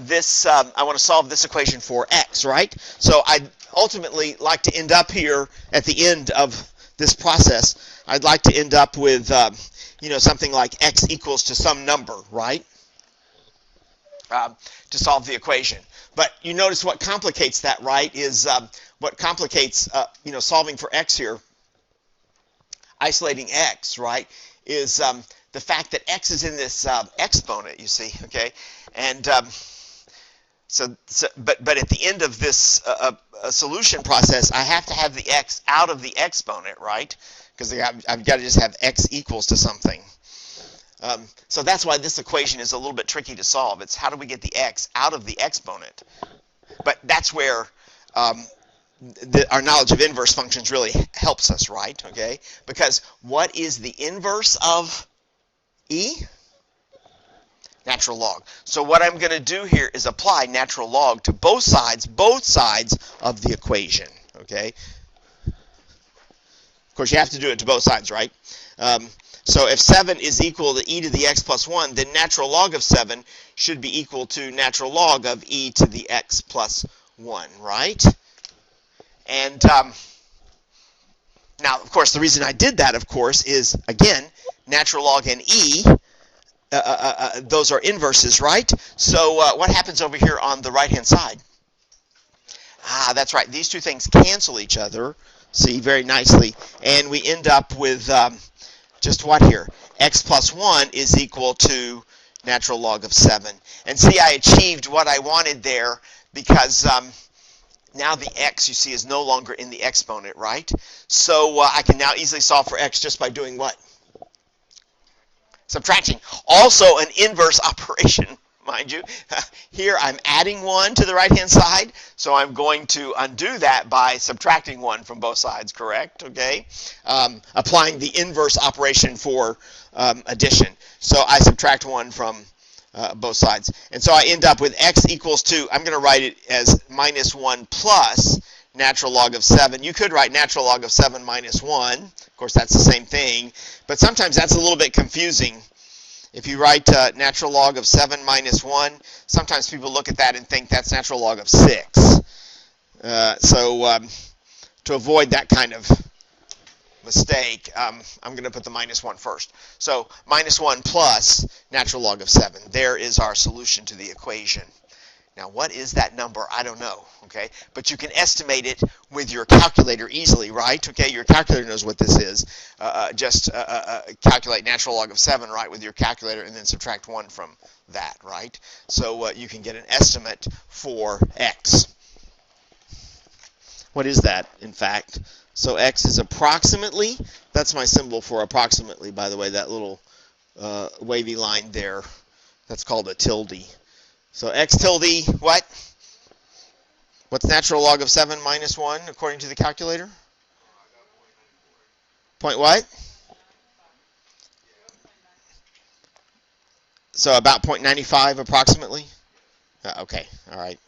Speaker 1: this equation for x, right? So I'd ultimately like to end up here at the end of this process. I'd like to end up with, something like x equals to some number, right? To solve the equation. But you notice what complicates that, right, is what complicates, solving for x here, isolating x, right, is the fact that x is in this exponent, you see, okay? And but at the end of this solution process, I have to have the x out of the exponent, right? Because I've got to just have x equals to something. So that's why this equation is a little bit tricky to solve. It's how do we get the x out of the exponent? But that's where our knowledge of inverse functions really helps us, right? Okay? Because what is the inverse of e? Natural log. So what I'm going to do here is apply natural log to both sides of the equation, okay? Of course, you have to do it to both sides, right? So if 7 is equal to e to the x plus 1, then natural log of 7 should be equal to natural log of e to the x plus 1, right? And now, of course, the reason I did that, of course, is, again, natural log and e, those are inverses, right? So what happens over here on the right-hand side? Ah, that's right. These two things cancel each other, see, very nicely. And we end up with just what here? X plus 1 is equal to natural log of 7. And see, I achieved what I wanted there because now the x, you see, is no longer in the exponent, right? So I can now easily solve for x just by doing what? Subtracting. Also an inverse operation, mind you. Here I'm adding 1 to the right-hand side, so I'm going to undo that by subtracting 1 from both sides, correct? Okay? Applying the inverse operation for addition. So I subtract 1 from both sides. And so I end up with x equals 2. I'm going to write it as minus 1 plus natural log of 7. You could write natural log of 7 minus 1. Of course, that's the same thing. But sometimes that's a little bit confusing. If you write natural log of 7 minus 1, sometimes people look at that and think that's natural log of 6. So to avoid that kind of mistake, I'm going to put the minus 1 first. So minus 1 plus natural log of 7. There is our solution to the equation. Now, what is that number? I don't know, okay? But you can estimate it with your calculator easily, right? Okay, your calculator knows what this is. Just calculate natural log of 7, right, with your calculator, and then subtract 1 from that, right? So you can get an estimate for x. What is that, in fact? So x is approximately, that's my symbol for approximately, by the way, that little wavy line there. That's called a tilde. So x tilde, what? What's natural log of 7 minus 1 according to the calculator? Point what? So about 0.95 approximately? Okay, all right.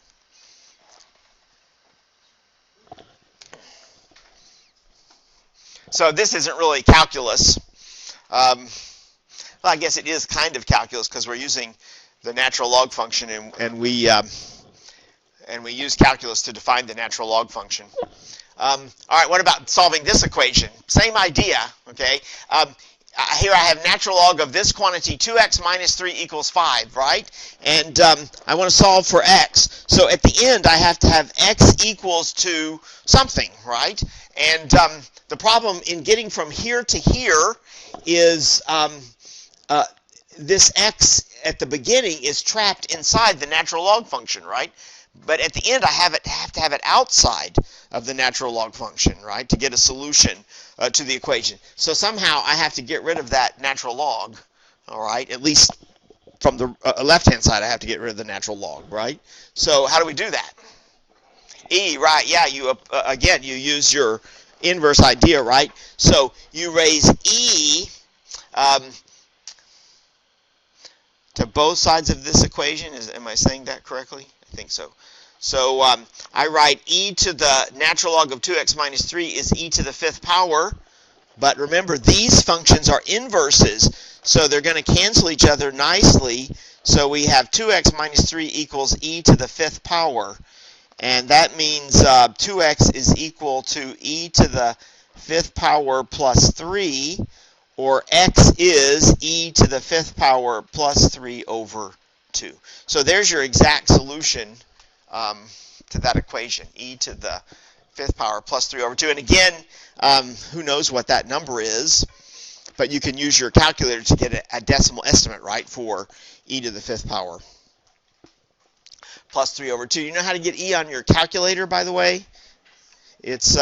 Speaker 1: So this isn't really calculus. Well, I guess it is kind of calculus because we're using the natural log function, and we use calculus to define the natural log function. All right, what about solving this equation? Same idea, okay? Here I have natural log of this quantity, 2x minus 3 equals 5, right? And I want to solve for x. So at the end, I have to have x equals to something, right? And the problem in getting from here to here is this x at the beginning is trapped inside the natural log function, right? But at the end, I have to have it outside of the natural log function, right, to get a solution to the equation. So somehow I have to get rid of that natural log, all right? At least from the left-hand side, I have to get rid of the natural log, right? So how do we do that? E, right? Yeah. You again, you use your inverse idea, right? So you raise e to both sides of this equation. Am I saying that correctly? I think so. So I write e to the natural log of 2x minus 3 is e to the 5th power. But remember, these functions are inverses, so they're going to cancel each other nicely. So we have 2x minus 3 equals e to the 5th power. And that means 2x is equal to e to the 5th power plus 3, or x is e to the 5th power plus 3 over 2. So there's your exact solution to that equation, e to the 5th power plus 3 over 2. And again, who knows what that number is, but you can use your calculator to get a decimal estimate, right, for e to the 5th power plus 3 over 2. You know how to get e on your calculator, by the way? It's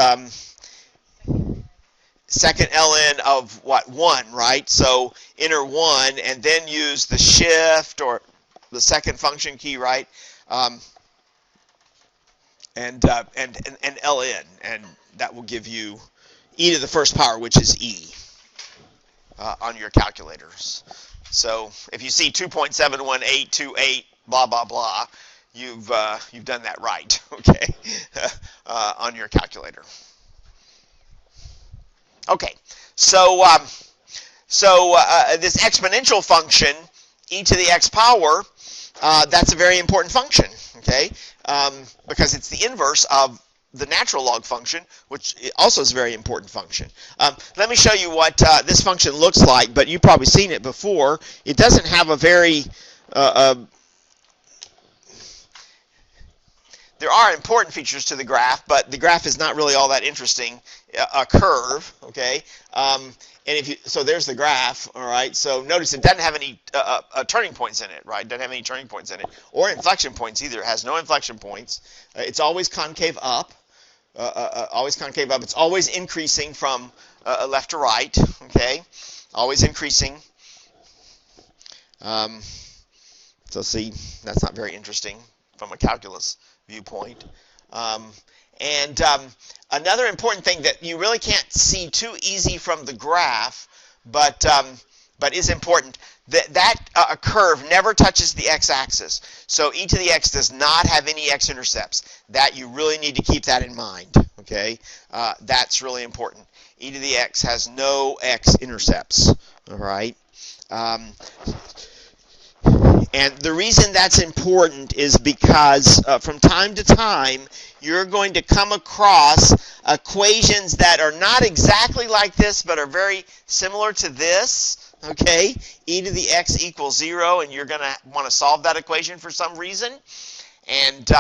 Speaker 1: second ln of, what, 1, right? So enter 1 and then use the shift or the second function key, right? And ln, and that will give you e to the 1st power, which is e, on your calculators. So if you see 2.71828 blah blah blah, you've done that right, okay, on your calculator. Okay, so this exponential function, e to the x power, that's a very important function, okay, because it's the inverse of the natural log function, which also is a very important function. Let me show you what this function looks like, but you've probably seen it before. It doesn't have a very there are important features to the graph, but the graph is not really all that interesting. A curve, okay, and so there's the graph, all right. So notice it doesn't have any turning points in it, right? Doesn't have any turning points in it, or inflection points either. It has no inflection points. It's always concave up. Always concave up. It's always increasing from left to right, okay? Always increasing. So see, that's not very interesting from a calculus viewpoint. Another important thing that you really can't see too easy from the graph, but is important, that curve never touches the x-axis. So e to the x does not have any x-intercepts. That you really need to keep that in mind. Okay, that's really important. E to the x has no x-intercepts. All right. And the reason that's important is because from time to time, you're going to come across equations that are not exactly like this, but are very similar to this, okay? E to the x equals 0, and you're going to want to solve that equation for some reason. And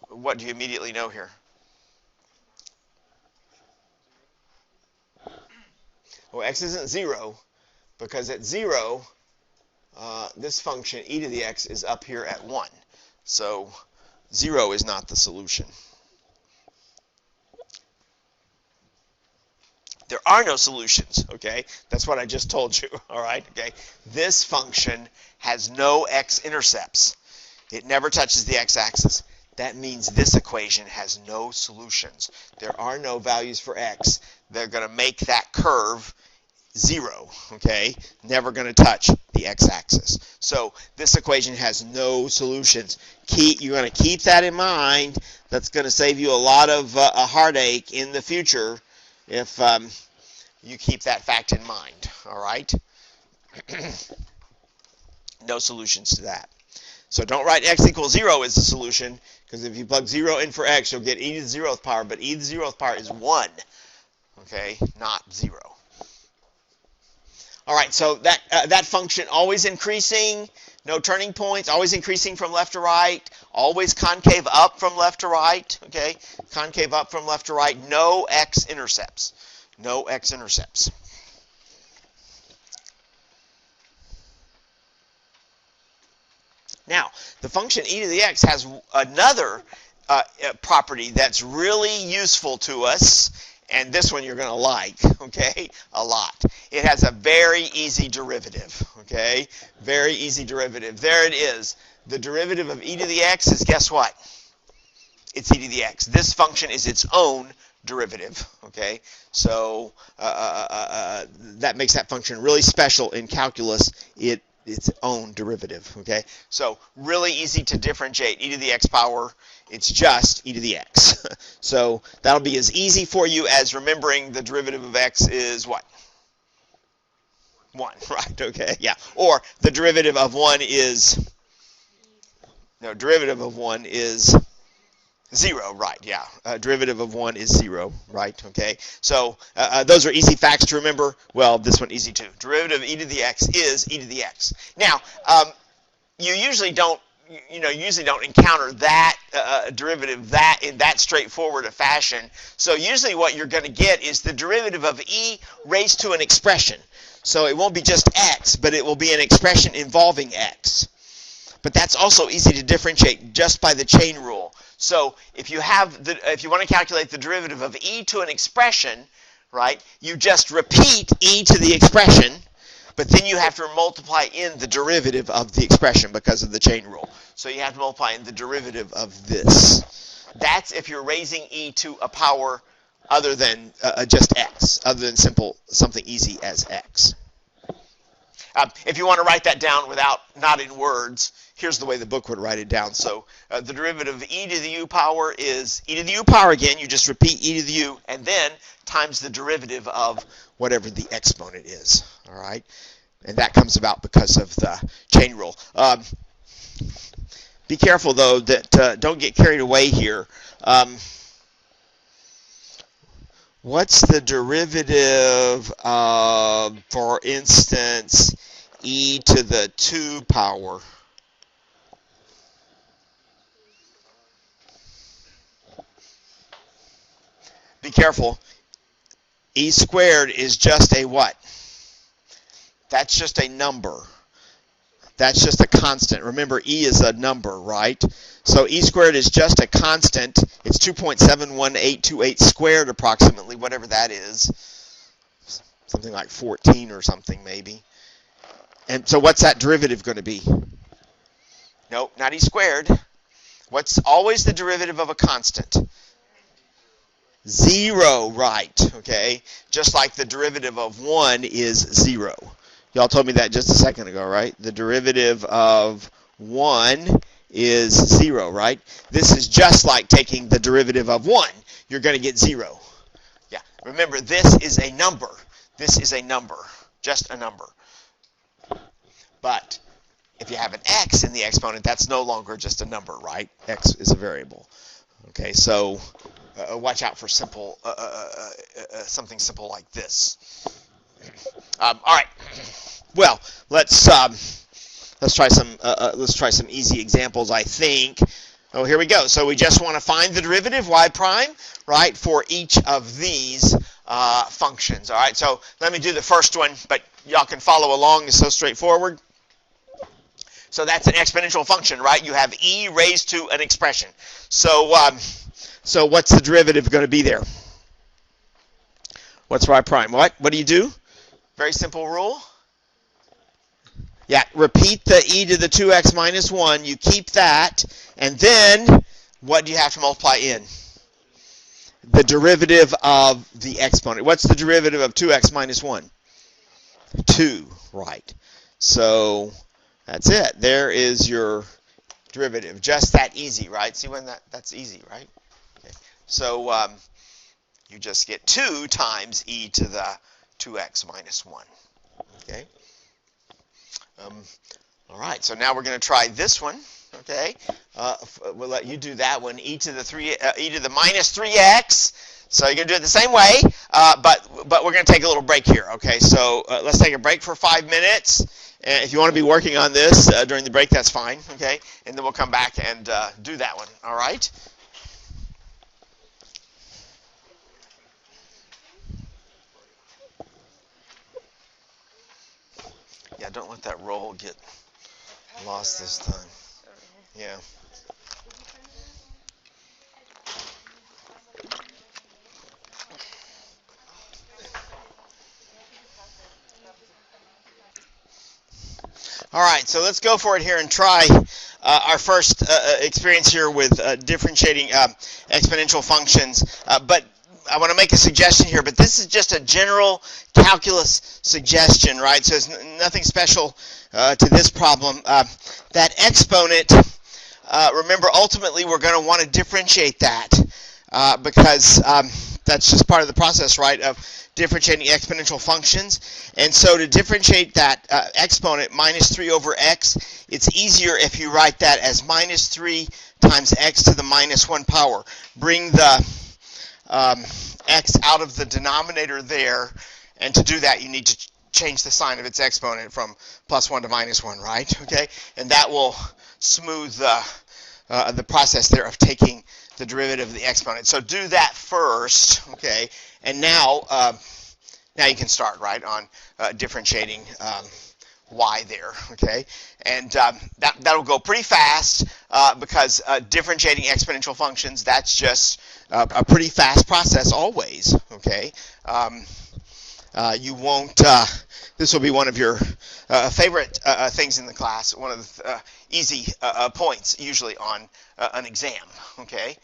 Speaker 1: what do you immediately know here? Well, x isn't 0, because at 0, this function, e to the x, is up here at 1. So 0 is not the solution. There are no solutions, okay? That's what I just told you, all right? Okay. This function has no x-intercepts. It never touches the x-axis. That means this equation has no solutions. There are no values for x. They're going to make that curve 0, okay? Never going to touch the x-axis. So this equation has no solutions. You're going to keep that in mind. That's going to save you a lot of a heartache in the future if you keep that fact in mind, all right? No solutions to that. So don't write x equals 0 as the solution, because if you plug 0 in for x, you'll get e to the 0th power, but e to the 0th power is 1, okay, not 0. All right, so that function always increasing, no turning points, always increasing from left to right, always concave up from left to right, okay? Concave up from left to right, no x-intercepts. No x-intercepts. Now, the function e to the x has another property that's really useful to us, and this one you're going to like, okay, a lot. It has a very easy derivative, okay? Very easy derivative. There it is. The derivative of e to the x is, guess what? It's e to the x. This function is its own derivative, okay? So that makes that function really special in calculus. Its own derivative, okay? So really easy to differentiate. E to the x power, it's just e to the x. So that'll be as easy for you as remembering the derivative of x is what? 1, right, okay, yeah. Or the derivative of 1 is, no, derivative of 1 is 0, right, yeah. Derivative of 1 is 0, right, okay. So those are easy facts to remember. Well, this one easy too. Derivative of e to the x is e to the x. Now, you usually don't encounter that derivative in that straightforward a fashion. So usually what you're going to get is the derivative of e raised to an expression. So it won't be just x, but it will be an expression involving x. But that's also easy to differentiate just by the chain rule. So if you want to calculate the derivative of e to an expression, right, you just repeat e to the expression, but then you have to multiply in the derivative of the expression because of the chain rule. So you have to multiply in the derivative of this. That's if you're raising e to a power other than just x, other than something easy as x. If you want to write that down not in words, here's the way the book would write it down. So the derivative of e to the u power is e to the u power again. You just repeat e to the u, and then times the derivative of whatever the exponent is. All right? And that comes about because of the chain rule. Be careful, though, that don't get carried away here. What's the derivative of, for instance, e to the 2 power? Be careful. E squared is just a what? That's just a number. That's just a constant. Remember, e is a number, right? So e squared is just a constant. It's 2.71828 squared approximately, whatever that is. Something like 14 or something maybe. And so what's that derivative going to be? Nope, not e squared. What's always the derivative of a constant? 0, right, okay? Just like the derivative of 1 is 0. Y'all told me that just a second ago, right? The derivative of 1 is 0, right? This is just like taking the derivative of 1. You're going to get 0. Yeah, remember, this is a number. This is a number, just a number. But if you have an x in the exponent, that's no longer just a number, right? X is a variable. Okay, so watch out for simple, something simple like this. All right. Well, let's try some easy examples, I think. Oh, here we go. So we just want to find the derivative y prime, right, for each of these functions. All right. So let me do the first one, but y'all can follow along. It's so straightforward. So that's an exponential function, right? You have e raised to an expression. So so what's the derivative going to be there? What's y prime? What do you do? Very simple rule. Yeah, repeat the e to the 2x minus 1. You keep that. And then what do you have to multiply in? The derivative of the exponent. What's the derivative of 2x minus 1? 2, right. So that's it. There is your derivative. Just that easy, right? See when that's easy, right? Okay. So you just get 2 times e to the 2x minus 1. Okay. All right. So now we're going to try this one. Okay. We'll let you do that one. E to the minus 3x. So you're going to do it the same way, but we're going to take a little break here. Okay. So let's take a break for 5 minutes. And if you want to be working on this during the break, that's fine. Okay. And then we'll come back and do that one. All right. Yeah, don't let that roll get lost this time. Yeah. All right, so let's go for it here and try our first experience here with differentiating exponential functions. But I want to make a suggestion here, but this is just a general calculus suggestion, right? So there's nothing special to this problem. That exponent, remember, ultimately we're going to want to differentiate that because that's just part of the process, right, of differentiating exponential functions. And so to differentiate that exponent, minus 3 over x, it's easier if you write that as minus 3 times x to the minus 1 power. Bring the x out of the denominator there, and to do that you need to change the sign of its exponent from plus 1 to minus 1, right? Okay, and that will smooth the process there of taking the derivative of the exponent. So do that first, okay, and now you can start, right, on differentiating y there, okay, and that'll go pretty fast because differentiating exponential functions, that's just a pretty fast process always, okay. You won't, this will be one of your favorite things in the class, one of the easy points usually on an exam, okay.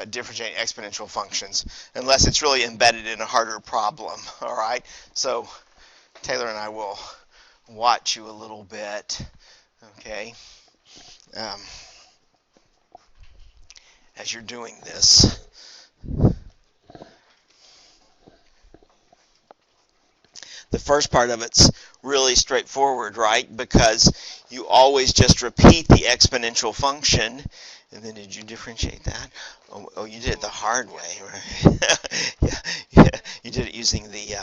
Speaker 1: Differentiating exponential functions, unless it's really embedded in a harder problem, all right. So Taylor and I will watch you a little bit, okay, as you're doing this. The first part of it's really straightforward, right? Because you always just repeat the exponential function. And then did you differentiate that? Oh, you did it the hard way, right? yeah, you did it using the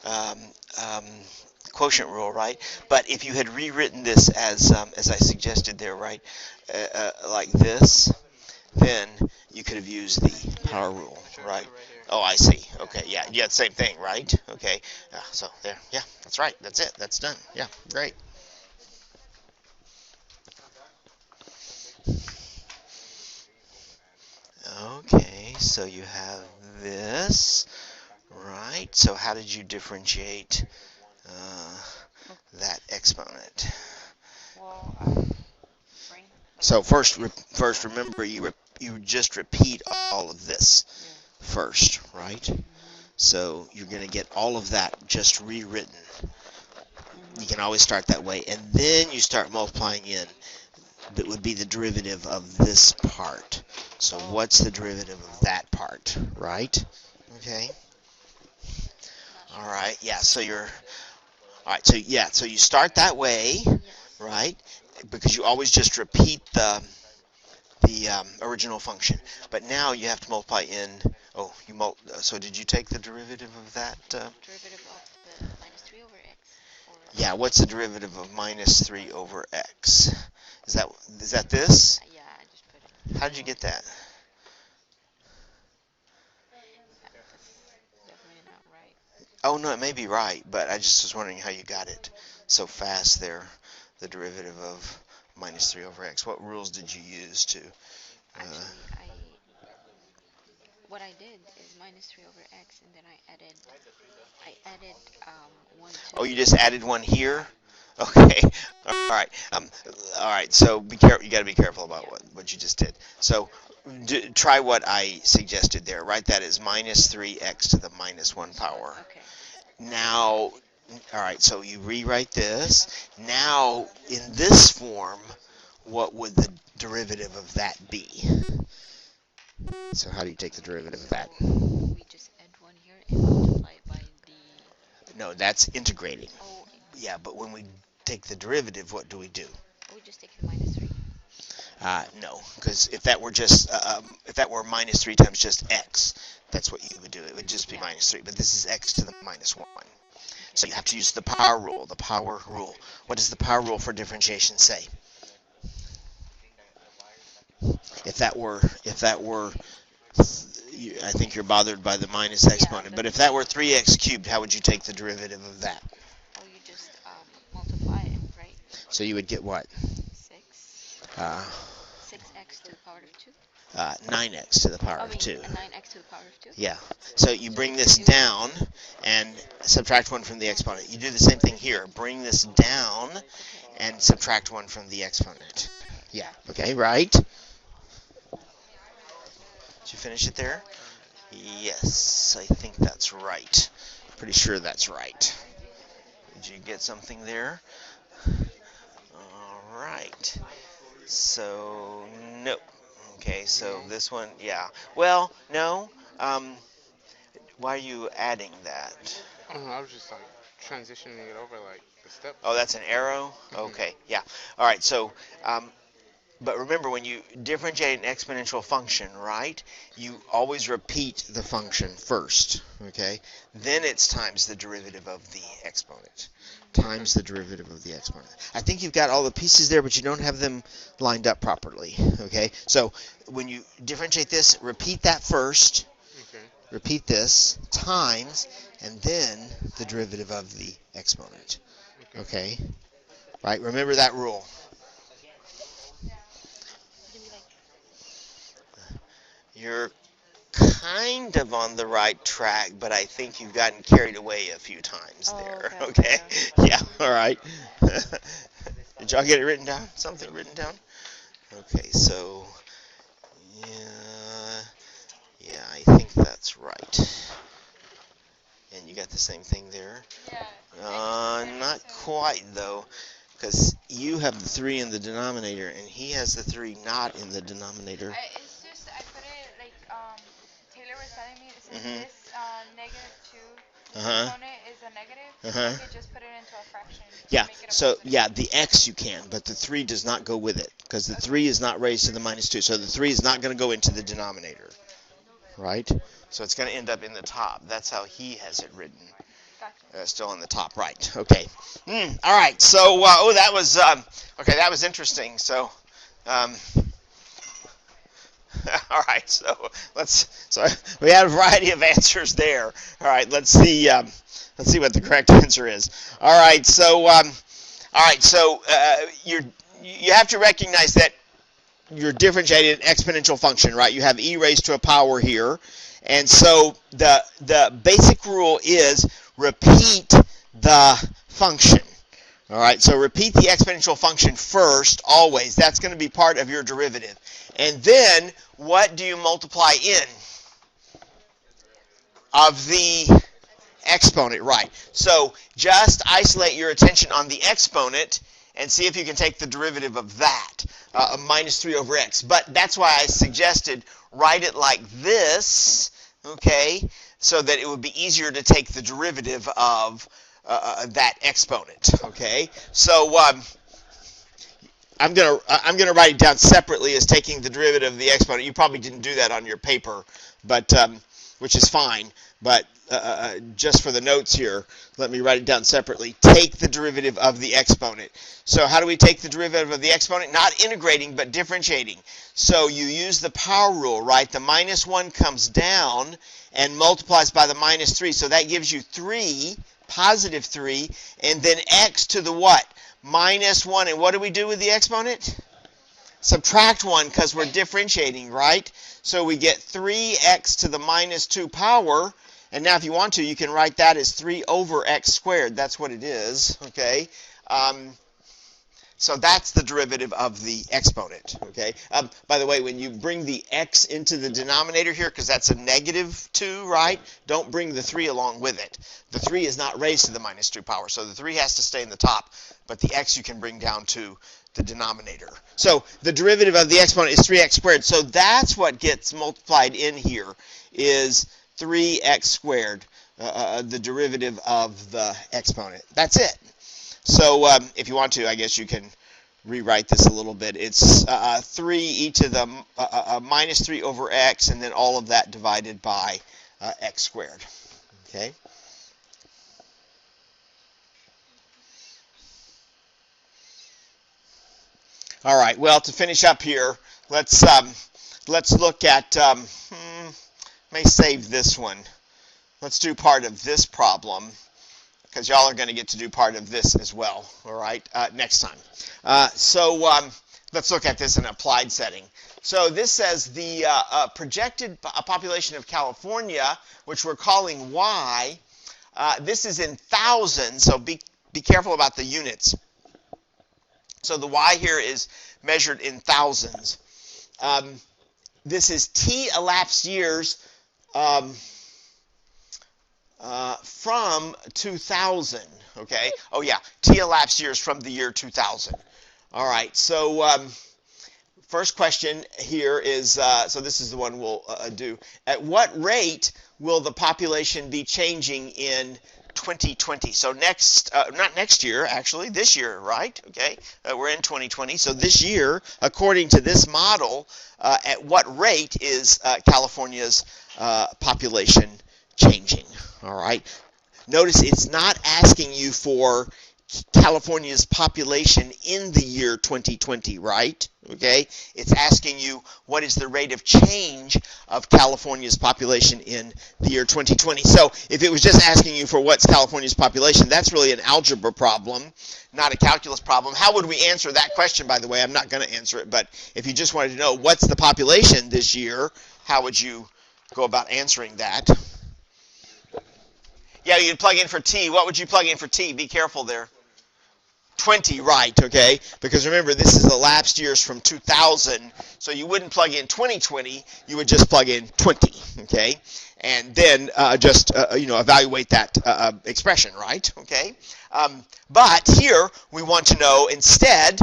Speaker 1: um, um, quotient rule, right? But if you had rewritten this as I suggested there, right, like this, then you could have used the power rule, right? Oh, I see. Okay, yeah, same thing, right? Okay, so there, yeah, that's right. That's it. That's done. Yeah, great. Okay, so you have this, right? So how did you differentiate that exponent? So first remember you just repeat all of this first, right? So you're going to get all of that just rewritten. You can always start that way, and then you start multiplying in. That would be the derivative of this part. So what's the derivative of that part, right? Okay. All right. Yeah. So you're. All right. So yeah. So you start that way, right? Because you always just repeat the original function. But now you have to multiply in. Oh, so did you take the derivative of that?
Speaker 2: Derivative of the minus 3 over x.
Speaker 1: Yeah. What's the derivative of minus 3 over x? Is that this?
Speaker 2: Yeah, I just put it.
Speaker 1: How did you get that?
Speaker 2: That's definitely not right.
Speaker 1: Oh, no, it may be right, but I just was wondering how you got it so fast there, the derivative of minus 3 over x. What rules did you use to...
Speaker 2: Actually, what I did is minus 3 over x, and then I added 1 to...
Speaker 1: Oh, you just added one here? Okay. All right. All right. So be careful. You got to be careful about what you just did. So try what I suggested there. Write that as minus 3x to the minus 1 power.
Speaker 2: Okay.
Speaker 1: Now, all right. So you rewrite this. Now, in this form, what would the derivative of that be? So how do you take the derivative of that?
Speaker 2: We just add 1 here and multiply it by the...
Speaker 1: No, that's integrating.
Speaker 2: Oh,
Speaker 1: Yeah, but when we take the derivative, what do we do?
Speaker 2: we just take the minus 3.
Speaker 1: No, because if that were minus 3 times just x, that's what you would do. It would just be minus 3. But this is x to the minus 1. So you have to use the power rule. The power rule. What does the power rule for differentiation say? If that were, I think you're bothered by the minus exponent. But if that were 3x cubed, how would you take the derivative of that?
Speaker 2: Oh, you just multiply it, right?
Speaker 1: So you would get what?
Speaker 2: 6. 6x to the power of 2.
Speaker 1: 9x to the power of 2.
Speaker 2: 9x to the power of 2?
Speaker 1: Yeah. So you bring this down and subtract 1 from the exponent. You do the same thing here. Bring this down and subtract 1 from the exponent. Yeah. Okay, right? Did you finish it there? Yes, I think that's right. Pretty sure that's right. Did you get something there? All right. So, no. Okay, so this one, yeah. Well, no. Why are you adding that?
Speaker 3: I was just like transitioning it over like the steps.
Speaker 1: Oh, that's an arrow? Okay, yeah. All right, so, but remember when you differentiate an exponential function, right, you always repeat the function first, okay? Then it's times the derivative of the exponent. Times the derivative of the exponent. I think you've got all the pieces there, but you don't have them lined up properly, okay? So when you differentiate this, repeat that first.
Speaker 3: Okay.
Speaker 1: Repeat this times, and then the derivative of the exponent. Okay? Right? Remember that rule. You're kind of on the right track, but I think you've gotten carried away a few times there. Okay? Yeah, all right. Did y'all get it written down? Something written down? Okay, so, yeah, I think that's right. And you got the same thing there?
Speaker 2: Yeah.
Speaker 1: Not quite, though, because you have the 3 in the denominator, and he has the 3 not in the denominator.
Speaker 2: It's just I put it like Taylor was telling me since
Speaker 1: Mhm.
Speaker 2: this -2
Speaker 1: Uh-huh.
Speaker 2: exponent is a negative,
Speaker 1: Uh-huh.
Speaker 2: I could just put it into a fraction to
Speaker 1: Yeah,
Speaker 2: make it a
Speaker 1: so
Speaker 2: positive.
Speaker 1: yeah, the x you can, but the 3 does not go with it, because the 3 is not raised to the -2, so the 3 is not going to go into the denominator, right? So it's going to end up in the top. That's how he has it written.
Speaker 2: Gotcha.
Speaker 1: Still in the top right. Okay. All right. So, that was okay. That was interesting. So, um, all right. So So we had a variety of answers there. All right. Let's see. Let's see what the correct answer is. All right. So, you have to recognize that you're differentiating an exponential function, right? You have e raised to a power here. And so the basic rule is repeat the function. All right, so repeat the exponential function first, always. That's going to be part of your derivative. And then, what do you multiply in? Of the exponent, right. So just isolate your attention on the exponent and see if you can take the derivative of that, -3 over x. But that's why I suggested write it like this, okay, so that it would be easier to take the derivative of that exponent, okay. So I'm gonna write it down separately as taking the derivative of the exponent. You probably didn't do that on your paper, but which is fine. But just for the notes here, let me write it down separately. Take the derivative of the exponent. So how do we take the derivative of the exponent? Not integrating, but differentiating. So you use the power rule, right? The -1 comes down and multiplies by the -3. So that gives you 3, positive 3, and then x to the what? -1. And what do we do with the exponent? Subtract 1 because we're differentiating, right? So we get 3x to the -2 power. And now if you want to, you can write that as 3 over x squared. That's what it is, okay? So that's the derivative of the exponent, okay? By the way, when you bring the x into the denominator here, because that's a -2, right? Don't bring the 3 along with it. The 3 is not raised to the -2 power, so the 3 has to stay in the top, but the x you can bring down to the denominator. So the derivative of the exponent is 3x squared. So that's what gets multiplied in here is 3x squared, the derivative of the exponent. That's it. So if you want to, I guess you can rewrite this a little bit. It's 3e to the -3 over x, and then all of that divided by x squared. Okay. All right. Well, to finish up here, let's look at. May save this one. Let's do part of this problem, because y'all are going to get to do part of this as well, all right, next time. So let's look at this in an applied setting. So this says the projected population of California, which we're calling Y, this is in thousands, so be careful about the units. So the Y here is measured in thousands. This is T elapsed years from 2000, okay? Oh, yeah, T elapsed years from the year 2000. All right, so first question here is, so this is the one we'll do. At what rate will the population be changing in 2020? So not next year, actually, this year, right? Okay, we're in 2020. So this year, according to this model, at what rate is California's population changing? All right. Notice it's not asking you for California's population in the year 2020, right? Okay. It's asking you what is the rate of change of California's population in the year 2020. So if it was just asking you for what's California's population, that's really an algebra problem, not a calculus problem. How would we answer that question, by the way? I'm not going to answer it, but if you just wanted to know what's the population this year, how would you go about answering that? Yeah, you'd plug in for T. What would you plug in for T? Be careful there. 20, right, okay? Because remember, this is elapsed years from 2000, so you wouldn't plug in 2020, you would just plug in 20, okay? And then just evaluate that expression, right, okay? But here, we want to know instead,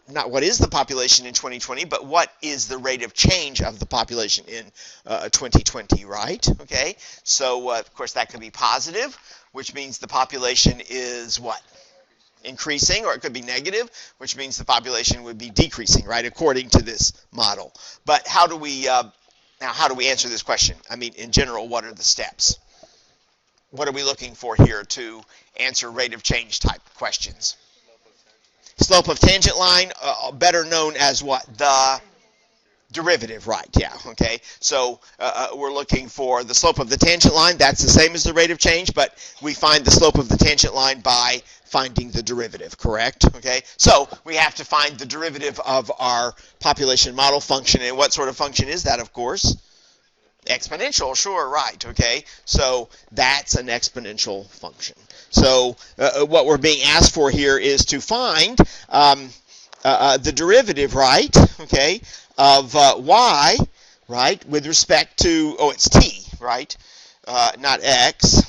Speaker 1: not what is the population in 2020, but what is the rate of change of the population in 2020, right, okay? So, of course, that could be positive, which means the population is what? Increasing, or it could be negative, which means the population would be decreasing, right, according to this model. But how do we answer this question? I mean, in general, what are the steps? What are we looking for here to answer rate of change type questions? Slope of tangent line, better known as what? The derivative, right, yeah, okay. So we're looking for the slope of the tangent line. That's the same as the rate of change, but we find the slope of the tangent line by finding the derivative, correct? Okay, so we have to find the derivative of our population model function. And what sort of function is that, of course? Exponential, sure, right, okay. So that's an exponential function. So what we're being asked for here is to find the derivative, right, okay, of y, right, with respect to, it's t, right, not x.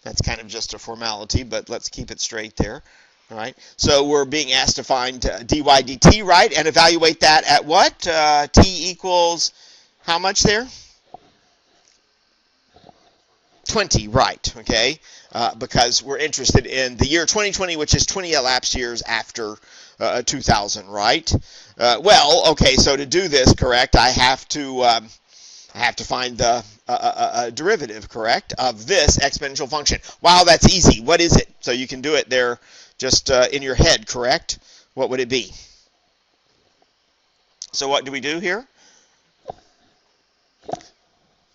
Speaker 1: That's kind of just a formality, but let's keep it straight there. All right. So we're being asked to find dy dt, right, and evaluate that at what? T equals how much there? 20, right, okay, because we're interested in the year 2020, which is 20 elapsed years after 2000, right? Well, okay, so to do this, correct, I have to find the derivative, correct, of this exponential function. Wow, that's easy. What is it? So you can do it there just in your head, correct? What would it be? So what do we do here?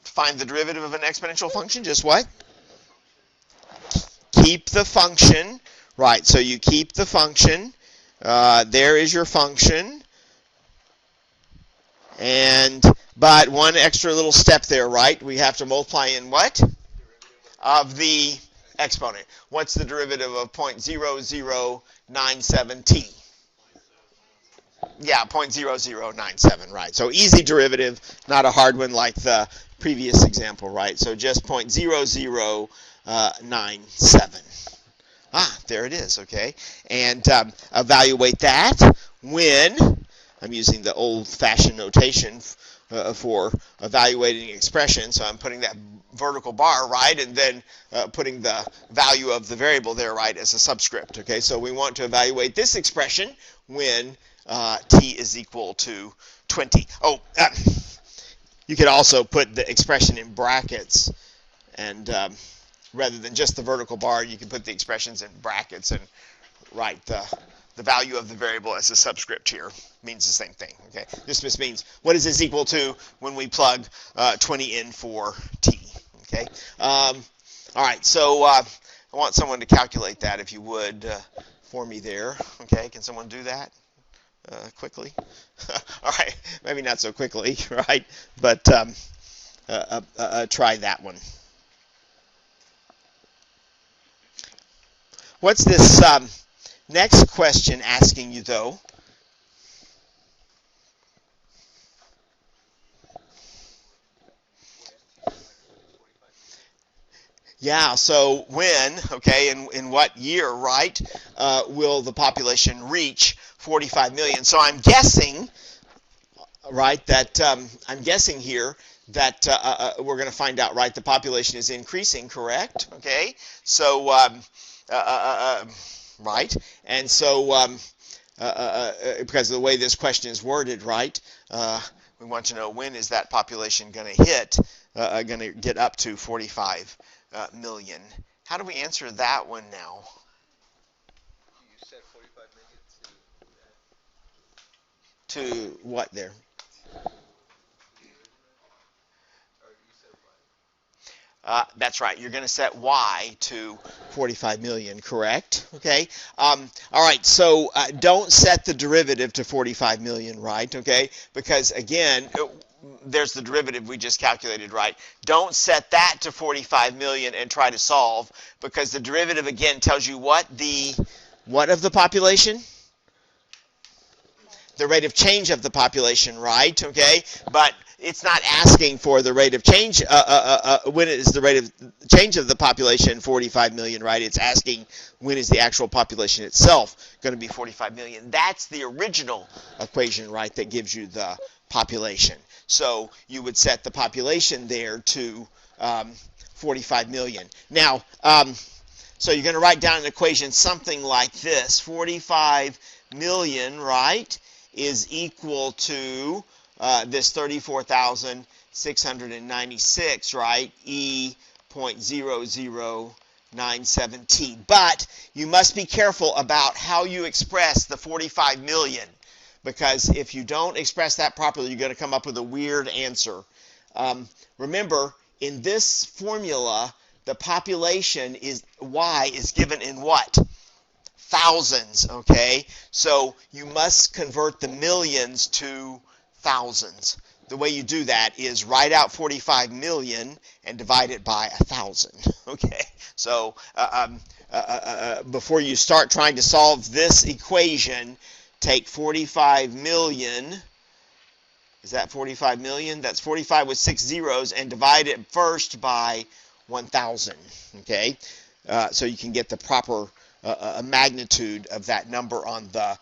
Speaker 1: Find the derivative of an exponential function, just what? Keep the function, right, so you keep the function. There is your function. But one extra little step there, right? We have to multiply in what? Of the exponent. What's the derivative of 0.0097t? Yeah, 0.0097, right. So easy derivative, not a hard one like the previous example, right? So just 0.0097. There it is, okay. And evaluate that when, I'm using the old-fashioned notation for evaluating expression, so I'm putting that vertical bar, right, and then putting the value of the variable there, right, as a subscript, okay. So we want to evaluate this expression when t is equal to 20. You could also put the expression in brackets, and rather than just the vertical bar, you can put the expressions in brackets and write the value of the variable as a subscript here. Means the same thing, okay? This just means what is this equal to when we plug 20 in for t, okay? All right, so I want someone to calculate that, if you would, for me there, okay? Can someone do that quickly? All right, maybe not so quickly, right? But try that one. What's this next question asking you, though? Yeah, so when, okay, in what year, right, will the population reach 45 million? So I'm guessing, right, that I'm guessing here that we're going to find out, right, the population is increasing, correct? Okay, so, right, and so because of the way this question is worded, right, we want to know when is that population going to get up to 45 million. How do we answer that one now?
Speaker 4: You said 45
Speaker 1: To
Speaker 4: million
Speaker 1: what there? That's right. You're going to set y to 45 million, correct? Okay. All right. So don't set the derivative to 45 million, right? Okay. Because again, there's the derivative we just calculated, right? Don't set that to 45 million and try to solve, because the derivative again tells you what? The what of the population? The rate of change of the population, right? Okay, but it's not asking for the rate of change. When is the rate of change of the population 45 million, right? It's asking when is the actual population itself going to be 45 million. That's the original equation, right, that gives you the population. So you would set the population there to 45 million. Now, so you're going to write down an equation something like this. 45 million, right, is equal to this 34,696, right, E 0.0097t. But you must be careful about how you express the 45 million, because if you don't express that properly, you're going to come up with a weird answer. Remember, in this formula, the population is Y is given in what? Thousands, okay? So you must convert the millions to thousands. The way you do that is write out 45 million and divide it by 1,000, okay? So before you start trying to solve this equation, take 45 million. Is that 45 million? That's 45 with 6 zeros, and divide it first by 1,000, okay? So you can get the proper magnitude of that number on the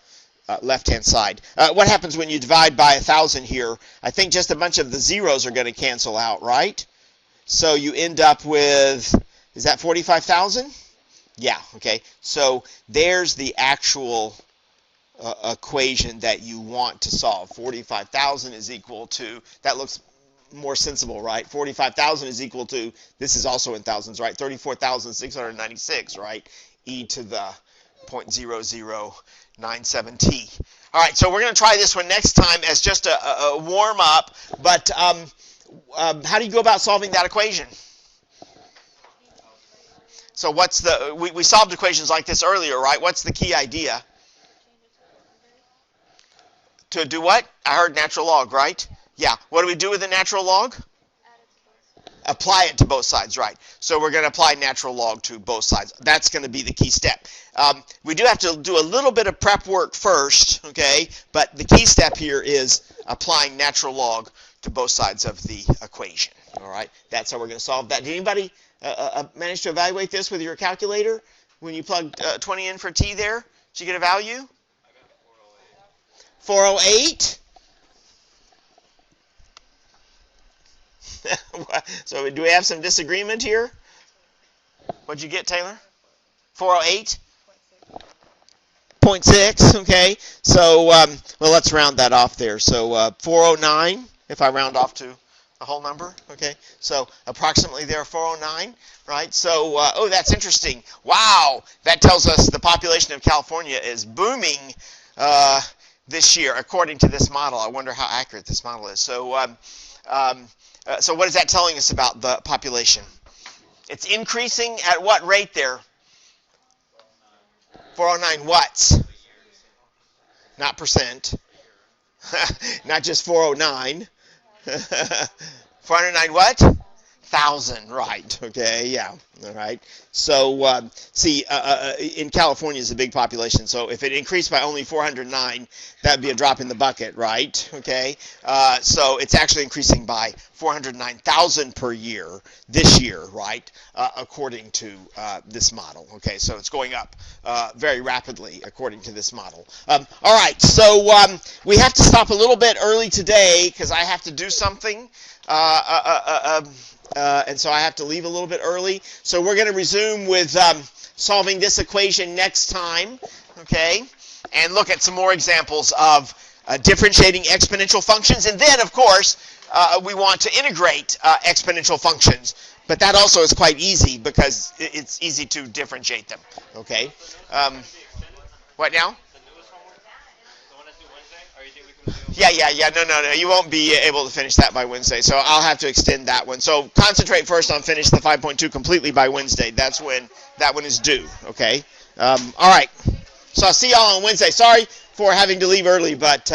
Speaker 1: left-hand side. What happens when you divide by 1,000 here? I think just a bunch of the zeros are going to cancel out, right? So you end up with, is that 45,000? Yeah, okay. So there's the actual equation that you want to solve. 45,000 is equal to, that looks more sensible, right? 45,000 is equal to, this is also in thousands, right? 34,696, right? E to the 0.0097t. All right, so we're going to try this one next time as just a warm-up, but how do you go about solving that equation? So what's the, we solved equations like this earlier, right? What's the key idea? To do what? I heard natural log, right? Yeah. What do we do with the natural log? Apply it to both sides, right? So we're going to apply natural log to both sides. That's going to be the key step. We do have to do a little bit of prep work first, okay? But the key step here is applying natural log to both sides of the equation, all right? That's how we're going to solve that. Did anybody manage to evaluate this with your calculator? When you plugged 20 in for t there, did you get a value? 408? So do we have some disagreement here? What'd you get, Taylor? 408? 0.6, okay. So, well, let's round that off there. So 409, if I round off to a whole number, okay. So approximately there, 409, right? So, oh, that's interesting. Wow, that tells us the population of California is booming this year, according to this model. I wonder how accurate this model is. So, so what is that telling us about the population? It's increasing at what rate there? 409 watts. Not percent. Not just 409. 409 what? 1,000, right. Okay, yeah. All right. So, see, in California is a big population, so if it increased by only 409, that would be a drop in the bucket, right? Okay. So it's actually increasing by 409,000 per year this year, right, according to this model. Okay, so it's going up very rapidly according to this model. All right, so we have to stop a little bit early today because I have to do something. And so I have to leave a little bit early. So we're going to resume with solving this equation next time, okay, and look at some more examples of differentiating exponential functions. And then, of course, we want to integrate exponential functions. But that also is quite easy because it's easy to differentiate them, okay? What now? Yeah. No. You won't be able to finish that by Wednesday, so I'll have to extend that one. So concentrate first on finish the 5.2 completely by Wednesday. That's when that one is due, okay? All right. So I'll see y'all on Wednesday. Sorry for having to leave early, but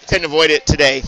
Speaker 1: couldn't avoid it today.